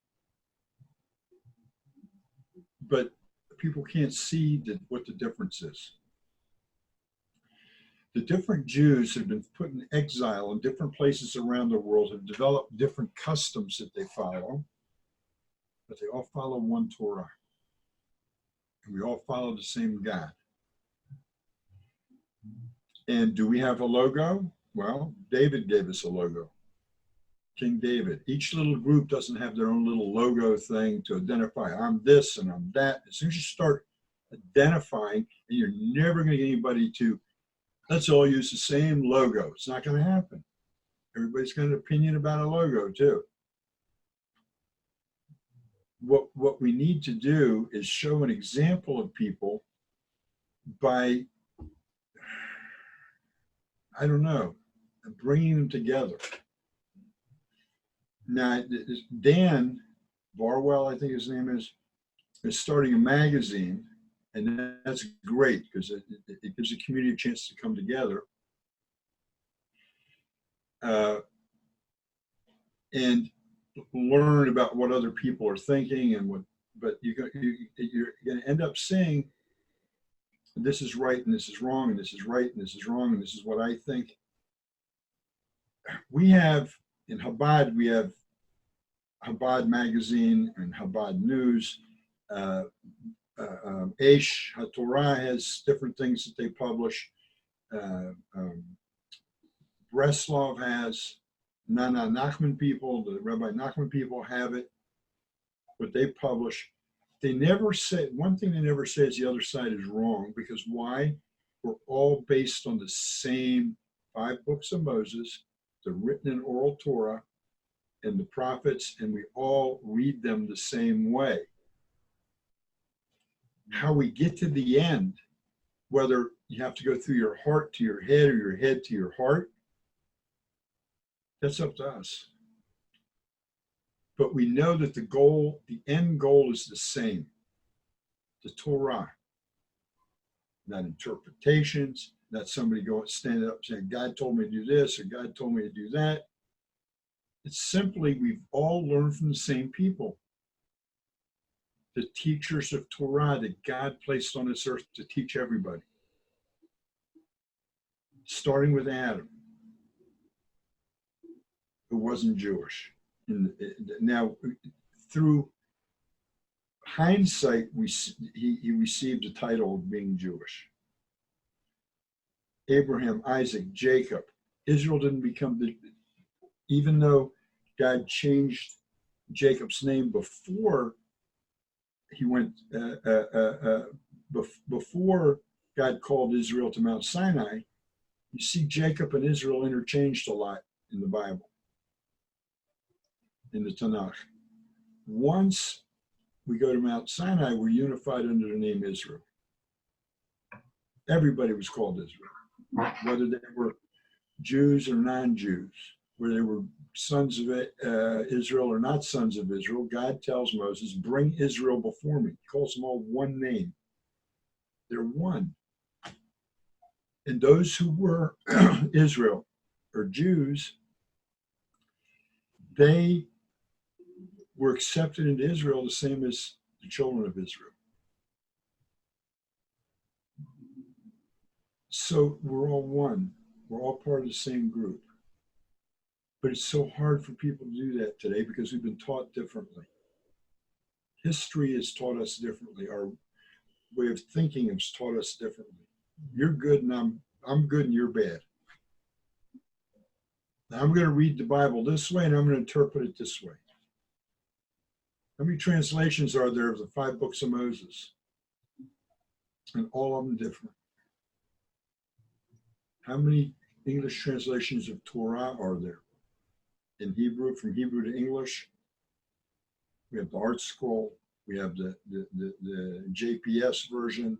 But people can't see what the difference is. The different Jews have been put in exile in different places around the world, have developed different customs that they follow, but they all follow one Torah. And we all follow the same God. And do we have a logo? Well, David gave us a logo. King David. Each little group doesn't have their own little logo thing to identify. I'm this and I'm that. As soon as you start identifying, and you're never going to get anybody to, let's all use the same logo. It's not going to happen. Everybody's got an opinion about a logo too. What we need to do is show an example of people by, I don't know, bringing them together. Now, Dan Barwell, I think his name is starting a magazine, and that's great because it gives the community a chance to come together. And learn about what other people are thinking and what, but you're going to end up saying, this is right and this is wrong and this is right and this is wrong and this is what I think. We have, in Chabad, we have Chabad magazine and Chabad news. Aish HaTorah has different things that they publish. Breslov has, Nana Nachman people, the Rabbi Nachman people have it, what they publish. They never say, one thing they never say is the other side is wrong, because why? We're all based on the same 5 books of Moses, the written and oral Torah, and the prophets, and we all read them the same way. How we get to the end, whether you have to go through your heart to your head or your head to your heart, that's up to us. But we know that the goal, the end goal is the same, the Torah. Not interpretations, not somebody standing up saying, God told me to do this or God told me to do that. It's simply, we've all learned from the same people. The teachers of Torah that God placed on this earth to teach everybody. Starting with Adam, who wasn't Jewish. Now, through hindsight, he received the title of being Jewish. Abraham, Isaac, Jacob. Israel didn't become even though God changed Jacob's name before he went, before God called Israel to Mount Sinai, you see Jacob and Israel interchanged a lot in the Bible, in the Tanakh. Once we go to Mount Sinai, we're unified under the name Israel. Everybody was called Israel, whether they were Jews or non-Jews, whether they were sons of Israel or not sons of Israel. God tells Moses, bring Israel before me. He calls them all one name. They're one. And those who were Israel or Jews, they were accepted into Israel the same as the children of Israel. So we're all one. We're all part of the same group. But it's so hard for people to do that today because we've been taught differently. History has taught us differently. Our way of thinking has taught us differently. You're good and I'm good and you're bad. Now I'm going to read the Bible this way and I'm going to interpret it this way. How many translations are there of the 5 books of Moses? And all of them different. How many English translations of Torah are there? In Hebrew, from Hebrew to English, we have the Art Scroll, we have the JPS version.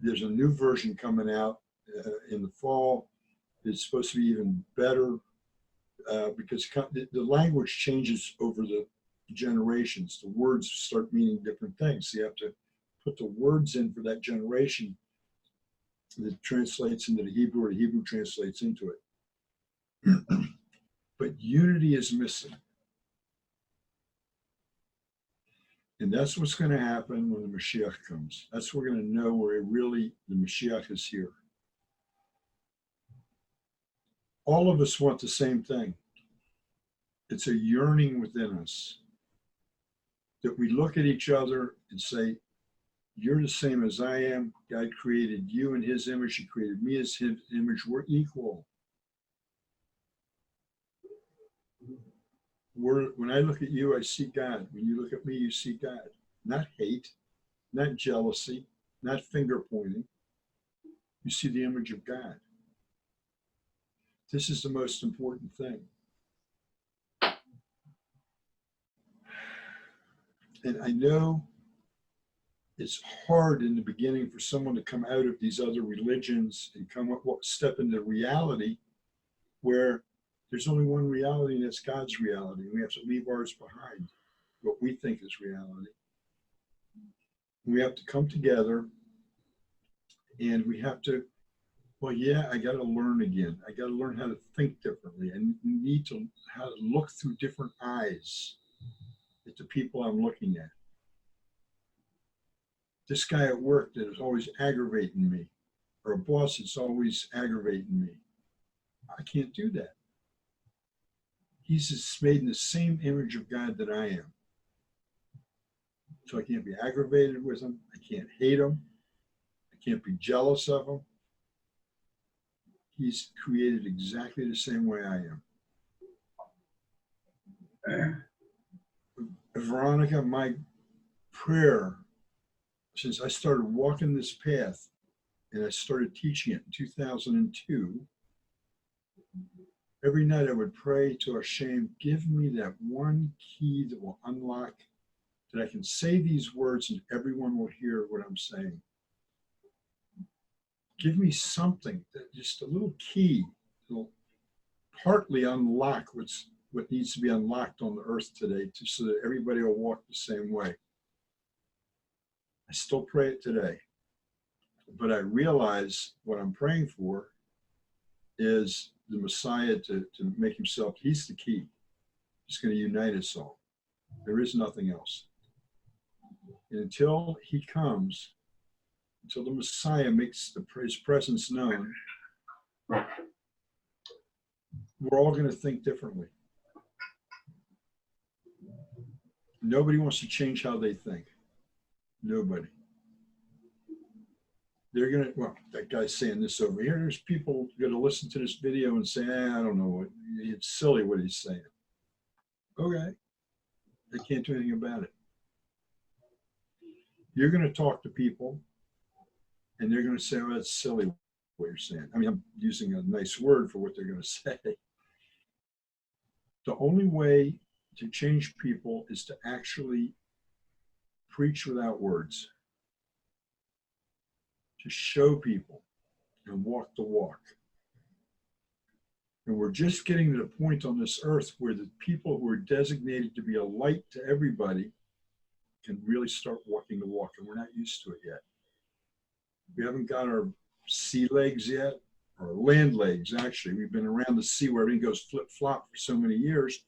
There's a new version coming out in the fall. It's supposed to be even better because the language changes over the generations. The words start meaning different things. So you have to put the words in for that generation that translates into the Hebrew, or the Hebrew translates into it. But unity is missing. And that's what's going to happen when the Mashiach comes. That's what we're going to know where the Mashiach is here. All of us want the same thing. It's a yearning within us that we look at each other and say, you're the same as I am. God created you in his image. He created me as his image. We're equal. When I look at you, I see God. When you look at me, you see God. Not hate, not jealousy, not finger pointing. You see the image of God. This is the most important thing. And I know it's hard in the beginning for someone to come out of these other religions and step into reality where there's only one reality, and it's God's reality. We have to leave ours behind, what we think is reality. We have to come together, and we have to Well, yeah, I got to learn again. I got to learn how to think differently. I need to how to look through different eyes at the people I'm looking at. This guy at work that is always aggravating me, or a boss that's always aggravating me. I can't do that. He's just made in the same image of God that I am. So I can't be aggravated with him. I can't hate him. I can't be jealous of him. He's created exactly the same way I am. Veronica, my prayer since I started walking this path and I started teaching it in 2002, every night I would pray to Hashem, give me that one key that will unlock, that I can say these words and everyone will hear what I'm saying. Give me something, that just a little key that will partly unlock what needs to be unlocked on the earth today, so that everybody will walk the same way. I still pray it today, but I realize what I'm praying for is the Messiah to make himself, he's the key. He's going to unite us all. There is nothing else. And until he comes, until the Messiah makes his presence known, we're all going to think differently. Nobody wants to change how they think. Nobody. They're going to, well, that guy's saying this over here. There's people going to listen to this video and say, I don't know, it's silly what he's saying. Okay. They can't do anything about it. You're going to talk to people and they're going to say, oh, that's silly what you're saying. I mean, I'm using a nice word for what they're going to say. The only way to change people is to actually preach without words, to show people and walk the walk. And we're just getting to the point on this earth where the people who are designated to be a light to everybody can really start walking the walk, and we're not used to it yet. We haven't got our sea legs yet, or land legs, actually. We've been around the sea where everything goes flip-flop for so many years.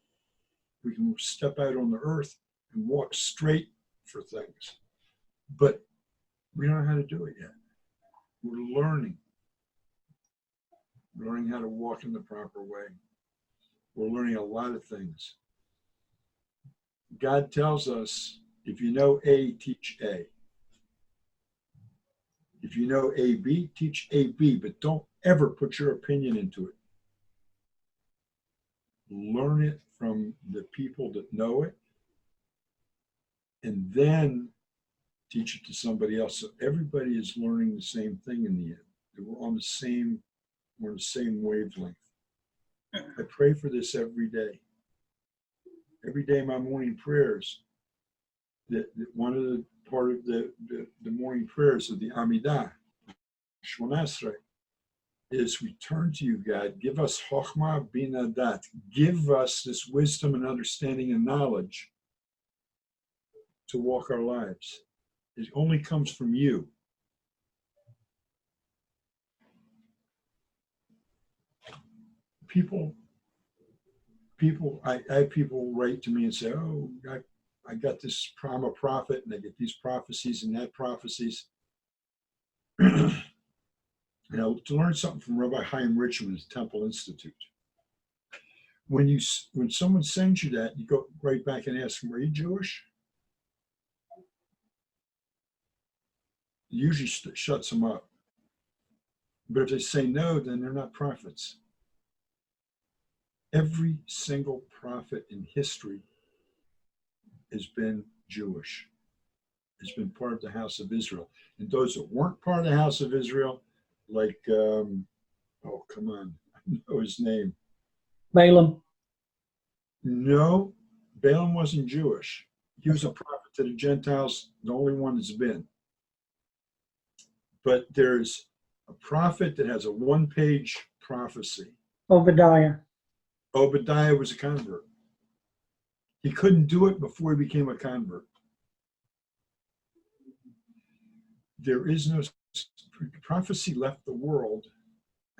We can step out on the earth and walk straight for things. But we don't know how to do it yet. We're learning how to walk in the proper way. We're learning a lot of things. God tells us, if you know A, teach A. If you know AB, teach AB, but don't ever put your opinion into it. Learn it from the people that know it, and then teach it to somebody else. So everybody is learning the same thing in the end. We're on the same wavelength. I pray for this every day. Every day in my morning prayers, that one of the part of the morning prayers of the Amidah, Shmona Esrei, is we turn to you, God. Give us Chochmah Bina Dat. Give us this wisdom and understanding and knowledge to walk our lives. It only comes from you. I have people write to me and say, oh, I got this, I'm a prophet, and I get these prophecies and that prophecies. You know, to learn something from Rabbi Chaim Richman at the Temple Institute. When someone sends you that, you go right back and ask them, are you Jewish? It usually shuts them up. But if they say no, then they're not prophets. Every single prophet in history has been Jewish, has been part of the house of Israel. And those that weren't part of the house of Israel, like, oh, come on, I know his name. Balaam. No, Balaam wasn't Jewish. He was a prophet to the Gentiles, the only one that's been. But there's a prophet that has a one-page prophecy. Obadiah. Obadiah was a convert. He couldn't do it before he became a convert. There is no prophecy left the world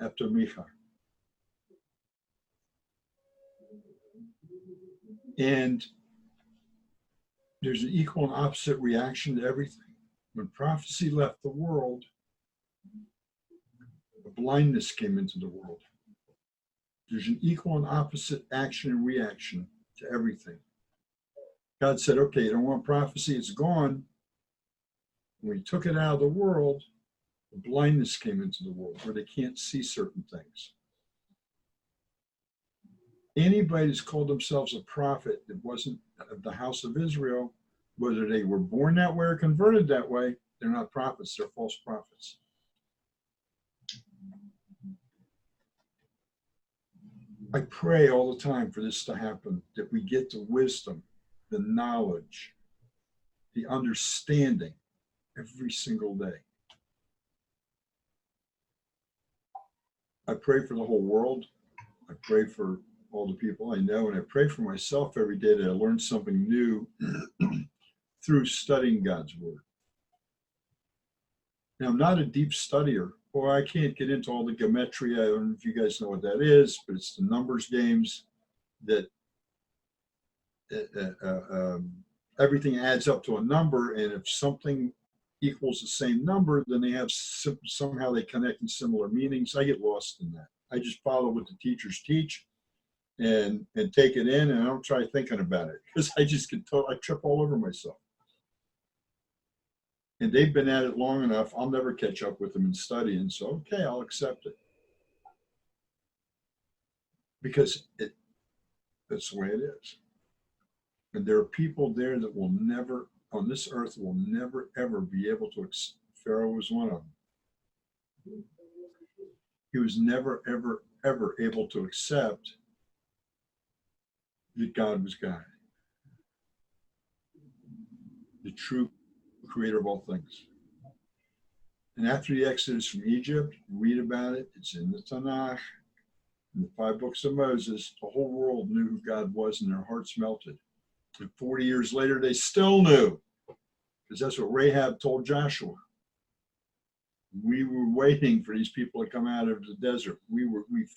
after Micha. And there's an equal and opposite reaction to everything. When prophecy left the world, the blindness came into the world. There's an equal and opposite action and reaction to everything. God said, okay, you don't want prophecy, it's gone. When he took it out of the world, the blindness came into the world where they can't see certain things. Anybody that's called themselves a prophet that wasn't of the house of Israel, whether they were born that way or converted that way, they're not prophets, they're false prophets. I pray all the time for this to happen, that we get the wisdom, the knowledge, the understanding every single day. I pray for the whole world. I pray for all the people I know, and I pray for myself every day that I learn something new through studying God's word. Now, I'm not a deep studier, or I can't get into all the gematria. I don't know if you guys know what that is, but it's the numbers games that everything adds up to a number, and if something equals the same number, then they have somehow they connect in similar meanings. I get lost in that. I just follow what the teachers teach and take it in, and I don't try thinking about it because I just I trip all over myself. And they've been at it long enough. I'll never catch up with them in studying. So, okay, I'll accept it. Because that's the way it is. And there are people there that will never, on this earth, will never, ever be able to, Pharaoh was one of them. He was never, ever, ever able to accept that God was God. The true creator of all things. And after the Exodus from Egypt, read about it. It's in the Tanakh, in the 5 books of Moses. The whole world knew who God was, and their hearts melted. And 40 years later, they still knew, because that's what Rahab told Joshua. We were waiting for these people to come out of the desert. We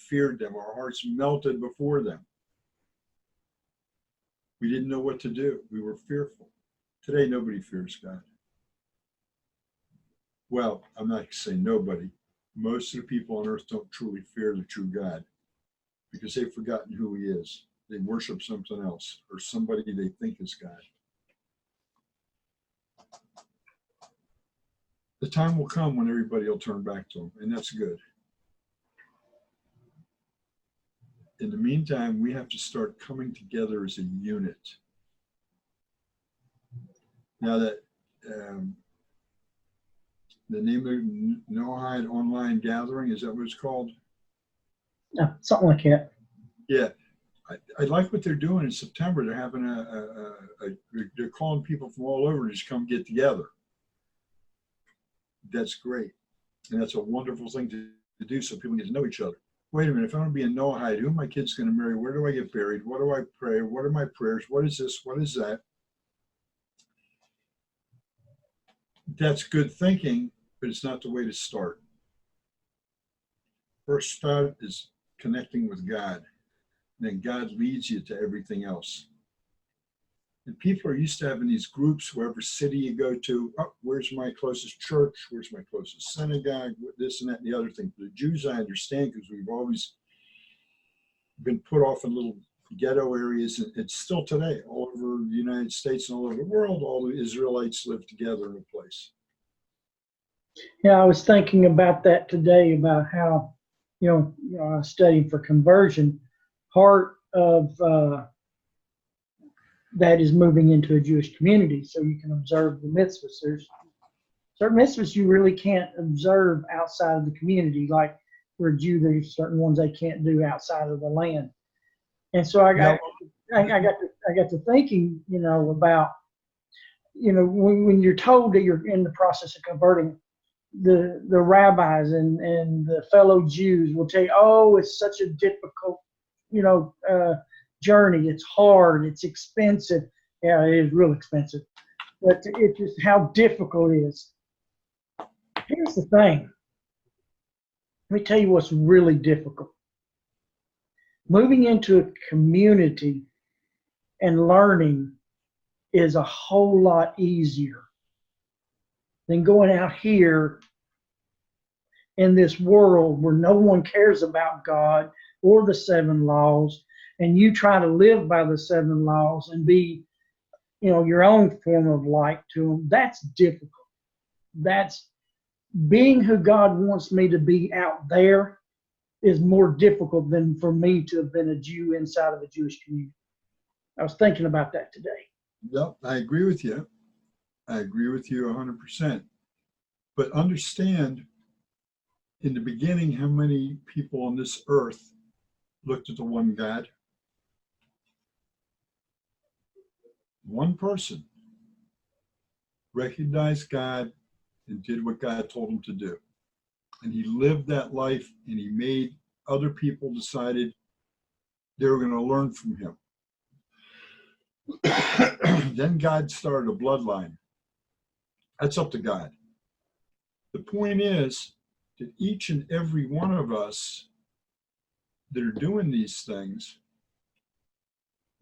feared them. Our hearts melted before them. We didn't know what to do. We were fearful. Today, nobody fears God. Well, I'm not saying nobody. Most of the people on earth don't truly fear the true God because they've forgotten who he is. They worship something else or somebody they think is God. The time will come when everybody will turn back to him, and that's good. In the meantime, we have to start coming together as a unit. Now that the name of the Noahide Online Gathering, is that what it's called? Yeah, something like that. Yeah. I like what they're doing in September. They're having they're calling people from all over to just come get together. That's great. And that's a wonderful thing to do so people get to know each other. Wait a minute, if I'm going to be a Noahide, who are my kids going to marry? Where do I get buried? What do I pray? What are my prayers? What is this? What is that? That's good thinking, but it's not the way to start. First start is connecting with God. Then God leads you to everything else. And people are used to having these groups, wherever city you go to, oh, where's my closest church? Where's my closest synagogue? This and that and the other thing. For the Jews, I understand, because we've always been put off in little ghetto areas. And it's still today, all over the United States and all over the world, all the Israelites live together in a place. Yeah, I was thinking about that today, about how, I was studying for conversion. Part of that is moving into a Jewish community so you can observe the mitzvahs. There's certain mitzvahs you really can't observe outside of the community. Like for a Jew, there's certain ones they can't do outside of the land. And so I got to thinking, about, when you're told that you're in the process of converting, the rabbis and the fellow Jews will tell you, oh, it's such a difficult, journey. It's hard. It's expensive. Yeah, it is real expensive. But it's just how difficult it is. Here's the thing. Let me tell you what's really difficult. Moving into a community and learning is a whole lot easier than going out here in this world where no one cares about God or the 7 laws, and you try to live by the 7 laws and be, your own form of light to them. That's difficult. That's being who God wants me to be out there is more difficult than for me to have been a Jew inside of a Jewish community. I was thinking about that today. Yep, I agree with you. I agree with you 100%. But understand, in the beginning, how many people on this earth looked at the one God? One person recognized God and did what God told him to do. And he lived that life, and he made other people decided they were going to learn from him. Then God started a bloodline. That's up to God. The point is that each and every one of us that are doing these things,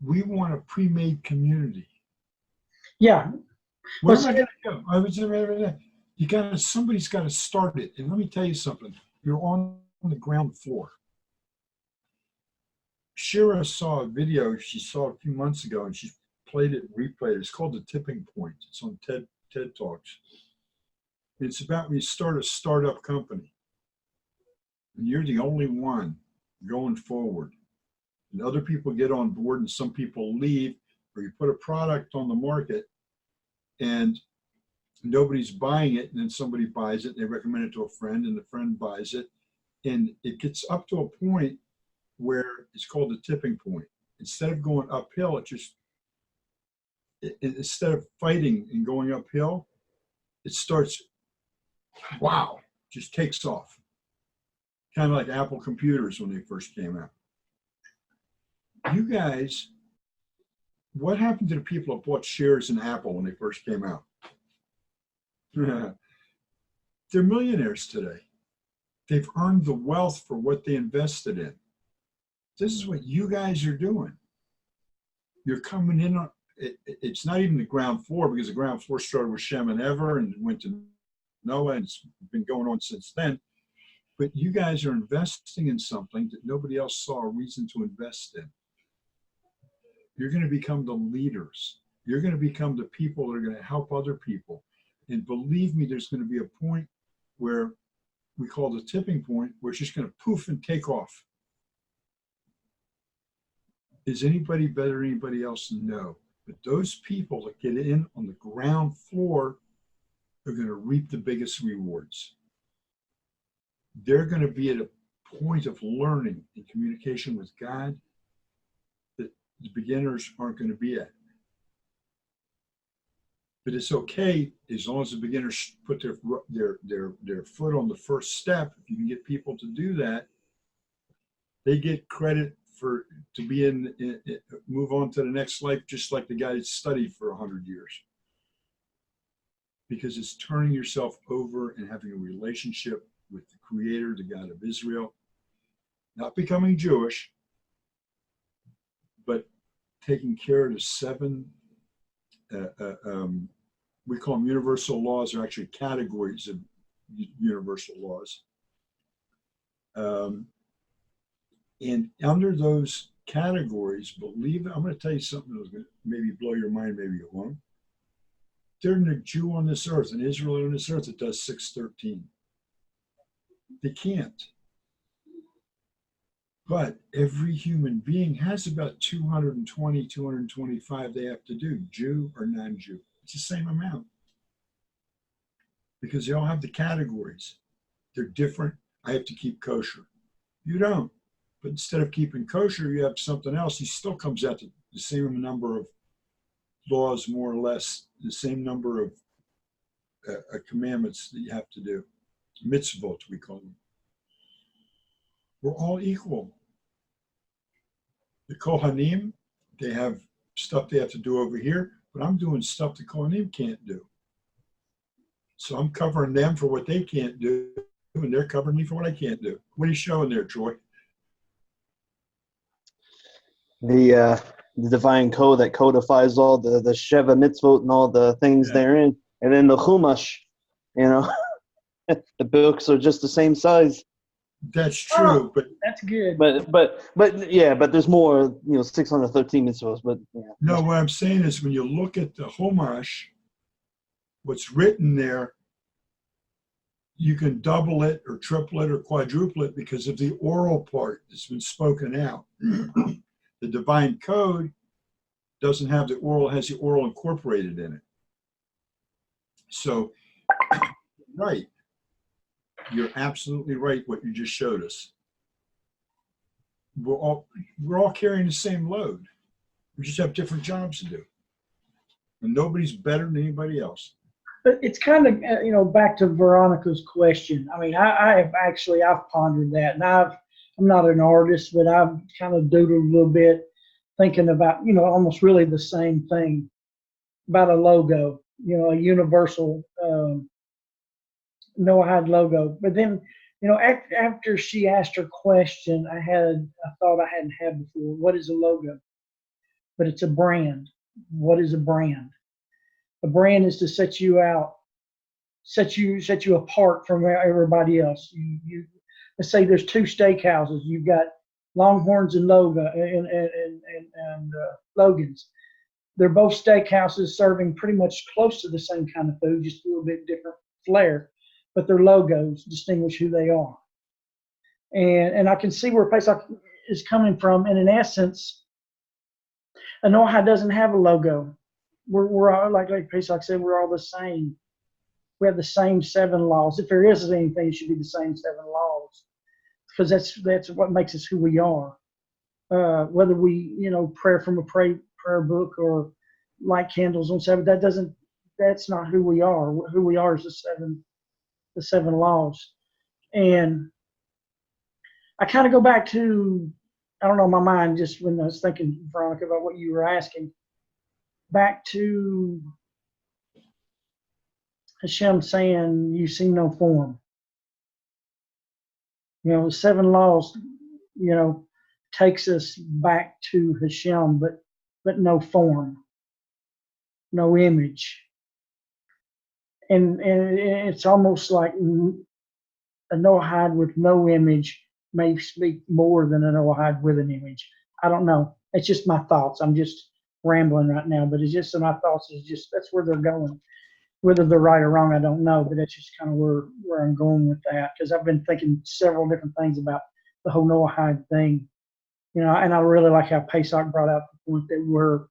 we want a pre-made community. Yeah. Where am I going to go? Somebody's got to start it. And let me tell you something. You're on the ground floor. Shira saw a video she saw a few months ago, and she played it, replayed it. It's called The Tipping Point. It's on TED Talks. It's about when you start a startup company, and you're the only one going forward. And other people get on board, and some people leave, or you put a product on the market, and nobody's buying it, and then somebody buys it, and they recommend it to a friend, and the friend buys it. And it gets up to a point where it's called the tipping point. Instead of going uphill, instead of fighting and going uphill, it starts, wow, just takes off. Kind of like Apple computers when they first came out. You guys, what happened to the people that bought shares in Apple when they first came out? They're millionaires today. They've earned the wealth for what they invested in. This is what you guys are doing. You're coming in on, it's not even the ground floor, because the ground floor started with Shem and Ever and went to Noah, and it's been going on since then. But you guys are investing in something that nobody else saw a reason to invest in. You're going to become the leaders. You're going to become the people that are going to help other people. And believe me, there's going to be a point where we call the tipping point, where it's just going to poof and take off. Is anybody better than anybody else? No. But those people that get in on the ground floor are going to reap the biggest rewards. They're going to be at a point of learning and communication with God that the beginners aren't going to be at. But it's okay as long as the beginners put their foot on the first step. If you can get people to do that, they get credit to be move on to the next life, just like the guy that studied for 100 years. Because it's turning yourself over and having a relationship with the Creator, the God of Israel, not becoming Jewish, but taking care of the 7, we call them universal laws, are actually categories of universal laws. And under those categories, believe it, I'm going to tell you something that's going to maybe blow your mind, maybe it won't. There's no Jew on this earth, an Israelite on this earth that does 613. They can't. But every human being has about 220, 225 they have to do, Jew or non-Jew. It's the same amount. Because they all have the categories. They're different. I have to keep kosher. You don't. But instead of keeping kosher, you have something else. He still comes out to the same number of laws, more or less, the same number of commandments that you have to do. Mitzvot, we call them. We're all equal. The Kohanim, they have stuff they have to do over here, but I'm doing stuff the Kohanim can't do. So I'm covering them for what they can't do, and they're covering me for what I can't do. What are you showing there, Troy? The divine code that codifies all the Sheva mitzvot and all the things therein, and then the Chumash, the books are just the same size. That's true, but That's good. But there's more, 613 mitzvot. But yeah. no, what I'm saying is when you look at the Chumash, what's written there, you can double it or triple it or quadruple it because of the oral part that's been spoken out. The divine code doesn't have the oral, has the oral incorporated in it. So, right. You're absolutely right what you just showed us. We're all carrying the same load. We just have different jobs to do. And nobody's better than anybody else. But it's kind of, back to Veronica's question. I mean, I've pondered that, and I'm not an artist, but I've kind of doodled a little bit, thinking about, almost really the same thing about a logo, a universal Noahide logo. But then, after she asked her question, I thought I hadn't had before. What is a logo? But it's a brand. What is a brand? A brand is to set you out, set you apart from everybody else. You let's say there's two steakhouses. You've got Longhorns and Logan's. They're both steakhouses serving pretty much close to the same kind of food, just a little bit different flair, but their logos distinguish who they are. And I can see where Pesach is coming from. And in essence, a Noahide doesn't have a logo. We're all, like Pesach said, we're all the same. We have the same 7 laws. If there is anything, it should be the same 7 laws, because that's what makes us who we are. Whether we, pray from a prayer book or light candles on Sabbath, that's not who we are. Who we are is the 7 laws. And I kind of go back to, I don't know, my mind just when I was thinking, Veronica, about what you were asking, back to Hashem saying, you see no form. The 7 laws, takes us back to Hashem, but no form, no image. And it's almost like a Noahide with no image may speak more than a Noahide with an image. I don't know. It's just my thoughts. I'm just rambling right now, but it's just my thoughts is just, that's where they're going. Whether they're right or wrong, I don't know, but that's just kind of where I'm going with that, because I've been thinking several different things about the whole Noahide thing, and I really like how Pesach brought out the point that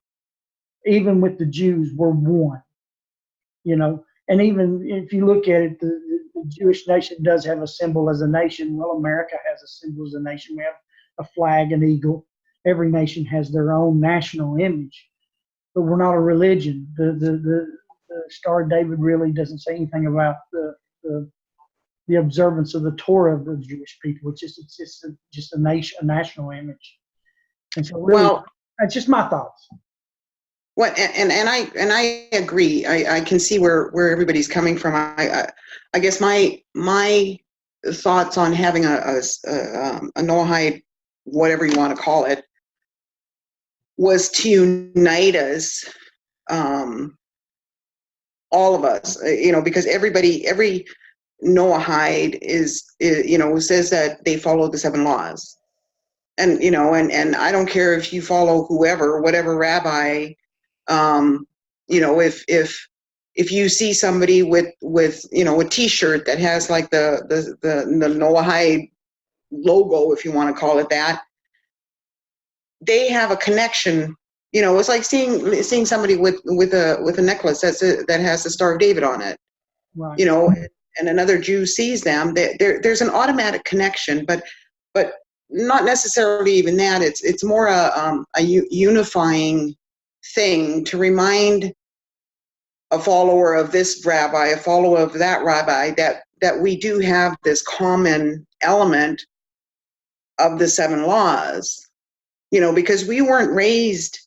even with the Jews, we're one, and even if you look at it, the Jewish nation does have a symbol as a nation. Well, America has a symbol as a nation. We have a flag, an eagle. Every nation has their own national image, but we're not a religion. The Star of David really doesn't say anything about the observance of the Torah of the Jewish people. It's just a national image. And so, really, that's just my thoughts. Well, and I agree. I can see where everybody's coming from. I guess my thoughts on having a Noahide, whatever you want to call it, was to unite us, all of us, because every Noahide is says that they follow the 7 laws, and and I don't care if you follow whatever rabbi, if you see somebody with a T-shirt that has like the Noahide logo, if you want to call it that, they have a connection. It's like seeing somebody with a necklace that has the Star of David on it. Right. And another Jew sees them. There's an automatic connection, but not necessarily even that. It's more a unifying thing to remind a follower of this rabbi, a follower of that rabbi, that we do have this common element of the 7 laws. Because we weren't raised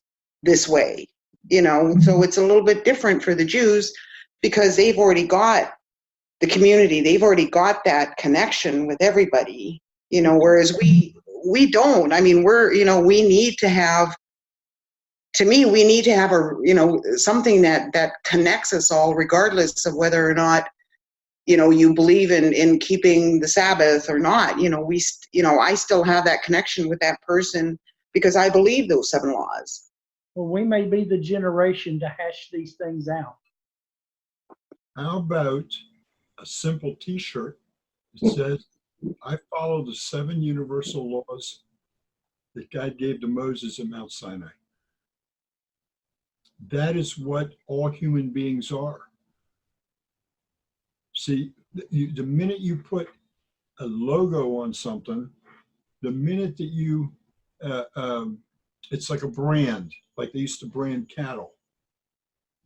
this way, so it's a little bit different for the Jews because they've already got the community, they've already got that connection with everybody, you know, whereas we don't. I mean, we need to have, to me, we need to have something that connects us all, regardless of whether or not, you believe in keeping the Sabbath or not. I still have that connection with that person because I believe those 7 laws. Well, we may be the generation to hash these things out. How about a simple T-shirt that says, I follow the 7 universal laws that God gave to Moses at Mount Sinai. That is what all human beings are. See, the minute you put a logo on something, the minute that you, it's like a brand, like they used to brand cattle.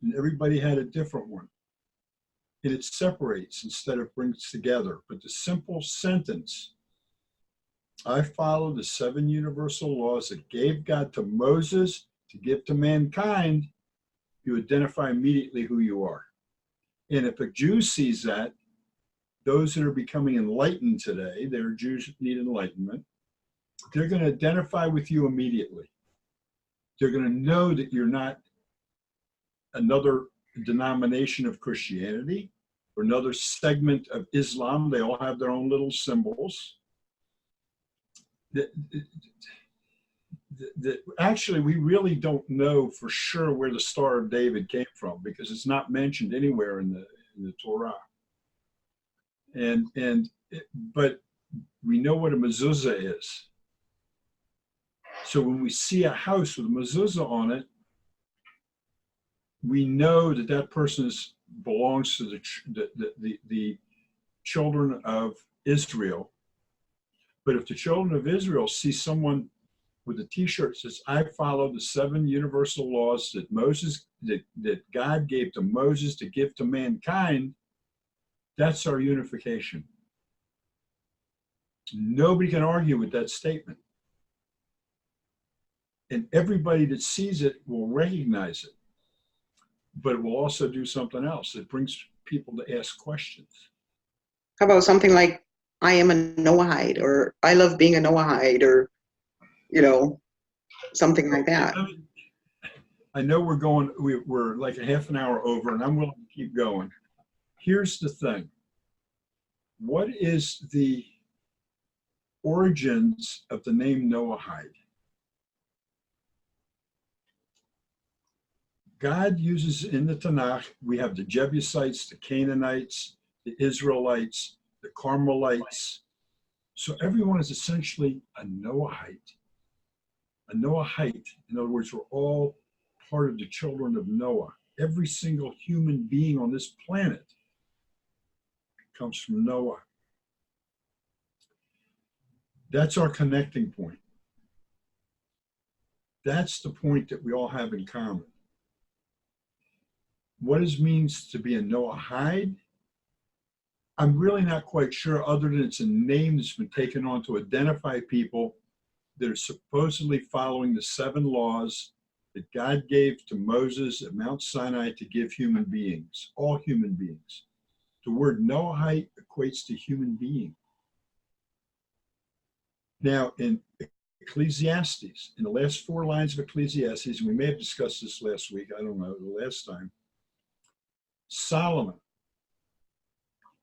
And everybody had a different one. And it separates instead of brings together. But the simple sentence, I follow the 7 universal laws that gave God to Moses to give to mankind, you identify immediately who you are. And if a Jew sees that, those that are becoming enlightened today, they're Jews that need enlightenment, they're going to identify with you immediately. They're going to know that you're not another denomination of Christianity or another segment of Islam. They all have their own little symbols. Actually, we really don't know for sure where the Star of David came from because it's not mentioned anywhere in the Torah. But we know what a mezuzah is. So when we see a house with a mezuzah on it, we know that that person belongs to the children of Israel. But if the children of Israel see someone with a T-shirt that says, I follow the 7 universal laws that God gave to Moses to give to mankind, that's our unification. Nobody can argue with that statement. And everybody that sees it will recognize it. But it will also do something else. It brings people to ask questions. How about something like, I am a Noahide, or I love being a Noahide, or, something like that. I know we're like a half an hour over, and I'm willing to keep going. Here's the thing. What is the origins of the name Noahide? God uses in the Tanakh, we have the Jebusites, the Canaanites, the Israelites, the Carmelites. So everyone is essentially a Noahite. A Noahite. In other words, we're all part of the children of Noah. Every single human being on this planet comes from Noah. That's our connecting point. That's the point that we all have in common. What it means to be a Noahide, I'm really not quite sure, other than it's a name that's been taken on to identify people that are supposedly following the 7 laws that God gave to Moses at Mount Sinai to give human beings, all human beings. The word Noahite equates to human being. Now, in Ecclesiastes, in the last 4 lines of Ecclesiastes, and we may have discussed this last week, I don't know, the last time, Solomon,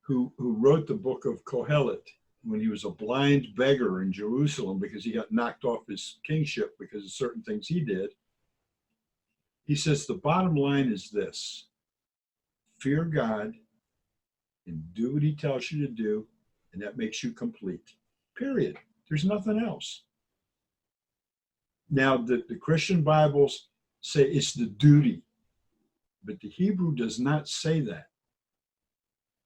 who wrote the book of Kohelet when he was a blind beggar in Jerusalem because he got knocked off his kingship because of certain things he did, he says the bottom line is this: fear God and do what he tells you to do, and that makes you complete. Period. There's nothing else. Now, the Christian Bibles say it's the duty, but the Hebrew does not say that.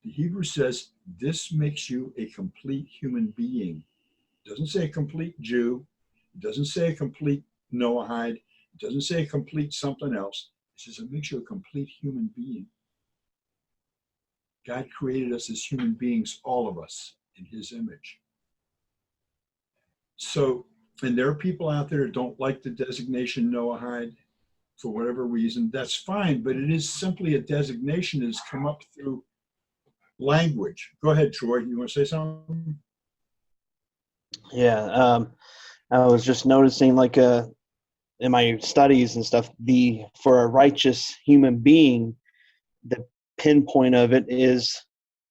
The Hebrew says this makes you a complete human being. It doesn't say a complete Jew. It doesn't say a complete Noahide. It doesn't say a complete something else. It says it makes you a complete human being. God created us as human beings, all of us, in his image. So, and there are people out there who don't like the designation Noahide for whatever reason. That's fine, but it is simply a designation that has come up through language. Go ahead, Troy. You want to say something? Yeah, I was just noticing, like, in my studies and stuff, for a righteous human being, the pinpoint of it is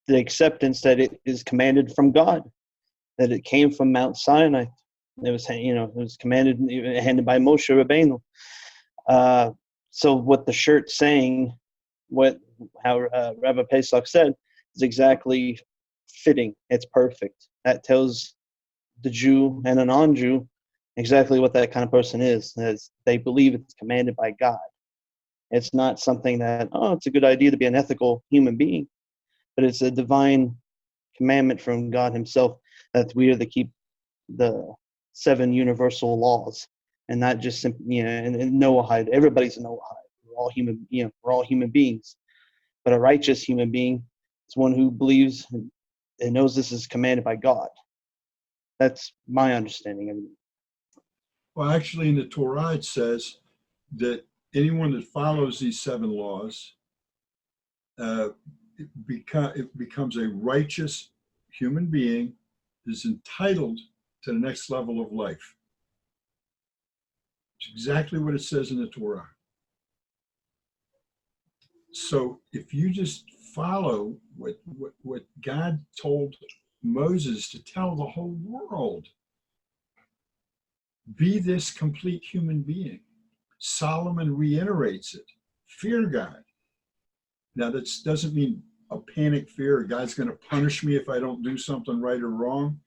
the acceptance that it is commanded from God, that it came from Mount Sinai. It was, it was commanded, handed by Moshe Rabbeinu. So what the shirt's saying, how Rabbi Pesach said, is exactly fitting. It's perfect. That tells the Jew and a non-Jew exactly what that kind of person is. As they believe it's commanded by God. It's not something that, it's a good idea to be an ethical human being, but it's a divine commandment from God himself that we are to keep the 7 universal laws, and not just simply, and Noahide. Everybody's a Noahide. We're all human, we're all human beings. But a righteous human being is one who believes and knows this is commanded by God. That's my understanding of it. Well, actually, in the Torah, it says that anyone that follows these 7 laws, it becomes a righteous human being, is entitled to the next level of life. It's exactly what it says in the Torah. So if you just follow what God told Moses to tell the whole world, be this complete human being. Solomon reiterates it. Fear God. Now, that doesn't mean a panic fear, God's going to punish me if I don't do something right or wrong.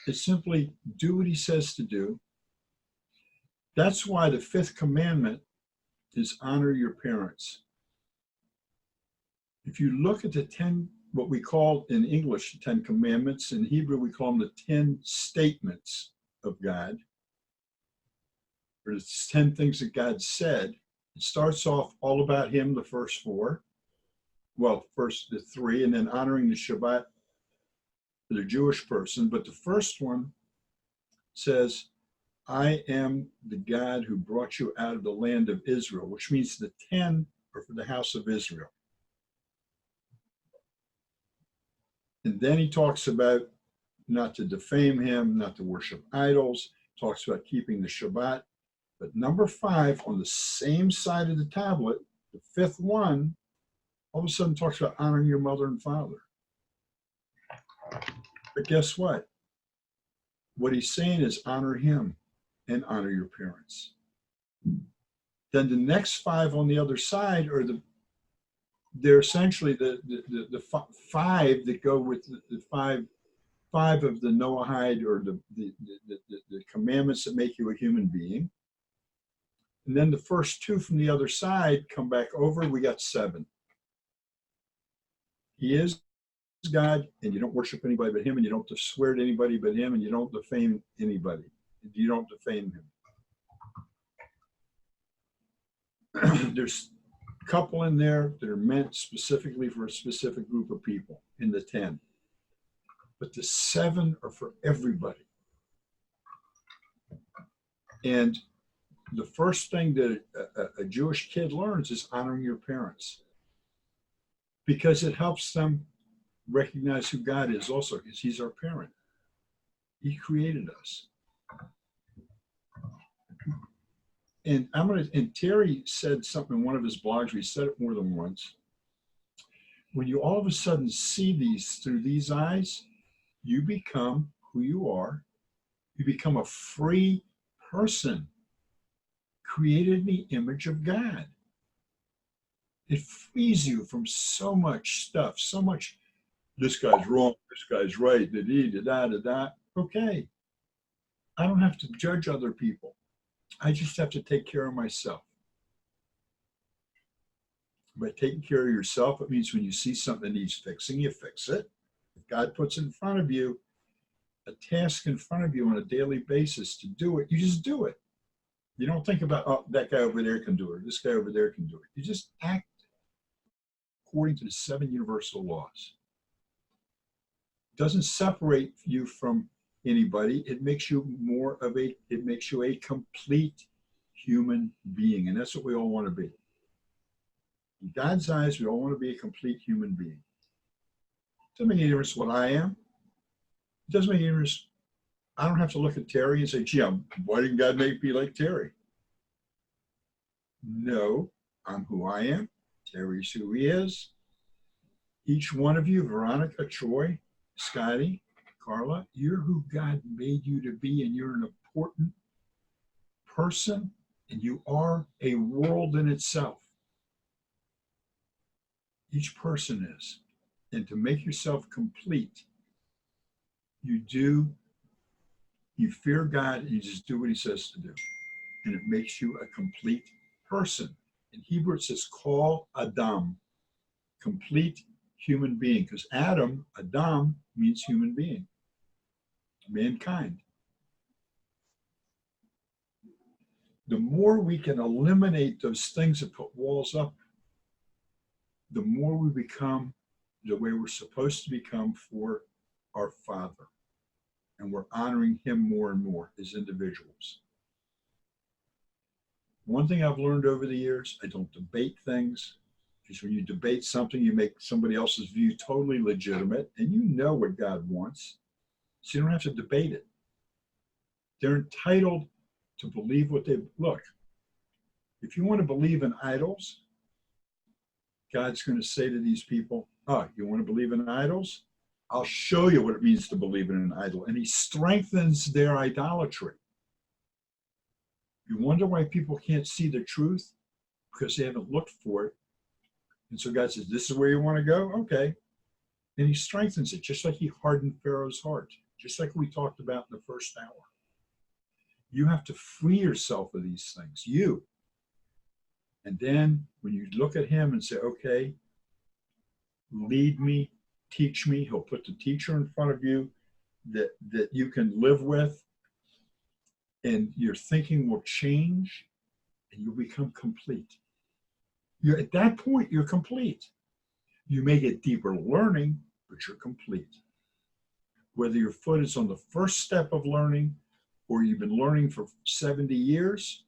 It's simply do what he says to do. That's why the 5th commandment is honor your parents. If you look at the 10, what we call in English, the 10 commandments, in Hebrew we call them the 10 statements of God, or the 10 things that God said. It starts off all about him, the first 4. Well, first the 3, and then honoring the Shabbat for the Jewish person. But the first one says, I am the God who brought you out of the land of Israel, which means the 10 are for the house of Israel. And then he talks about not to defame him, not to worship idols, talks about keeping the Shabbat. But number 5 on the same side of the tablet, the 5th one, all of a sudden talks about honoring your mother and father. But guess what? What he's saying is honor him and honor your parents. Then the next 5 on the other side are they're essentially the 5 that go with the five of the Noahide, or the commandments that make you a human being. And then the first 2 from the other side come back over. We got 7. He is God, and you don't worship anybody but him, and you don't swear to anybody but him, and you don't defame anybody. You don't defame him. There's a couple in there that are meant specifically for a specific group of people in the 10. But the 7 are for everybody. And the first thing that a Jewish kid learns is honoring your parents, because it helps them recognize who God is also, because he's our parent. He created us. And and Terry said something in one of his blogs, he said it more than once. When you all of a sudden see these through these eyes, you become who you are. You become a free person, created in the image of God. It frees you from so much stuff, so much, this guy's wrong, this guy's right, da-da. Okay. I don't have to judge other people. I just have to take care of myself. By taking care of yourself, it means when you see something that needs fixing, you fix it. If God puts in front of you a task in front of you on a daily basis to do it, you just do it. You don't think about, oh, that guy over there can do it, or this guy over there can do it. You just act according to the 7 universal laws. It doesn't separate you from anybody. It makes you it makes you a complete human being. And that's what we all want to be. In God's eyes, we all want to be a complete human being. Doesn't make any difference what I am. It doesn't make any difference. I don't have to look at Terry and say, gee, why didn't God make me like Terry? No, I'm who I am. Terry's who he is. Each one of you, Veronica, Troy, Scotty, Carla, you're who God made you to be, and you're an important person, and you are a world in itself. Each person is. And to make yourself complete, you fear God, and you just do what he says to do. And it makes you a complete person. In Hebrew, it says, call Adam, complete human being, because Adam means human being, mankind. The more we can eliminate those things that put walls up, the more we become the way we're supposed to become for our Father. And we're honoring him more and more as individuals. One thing I've learned over the years, I don't debate things, because when you debate something, you make somebody else's view totally legitimate, and you know what God wants, so you don't have to debate it. They're entitled to believe what they look. If you want to believe in idols, God's going to say to these people, oh, you want to believe in idols? I'll show you what it means to believe in an idol. And he strengthens their idolatry. You wonder why people can't see the truth? Because they haven't looked for it. And so God says, this is where you want to go? Okay. And he strengthens it, just like he hardened Pharaoh's heart, just like we talked about in the first hour. You have to free yourself of these things, you. And then when you look at him and say, okay, lead me, teach me, he'll put the teacher in front of you that you can live with, and your thinking will change, and you'll become complete. At that point, you're complete. You may get deeper learning, but you're complete. Whether your foot is on the first step of learning or you've been learning for 70 years,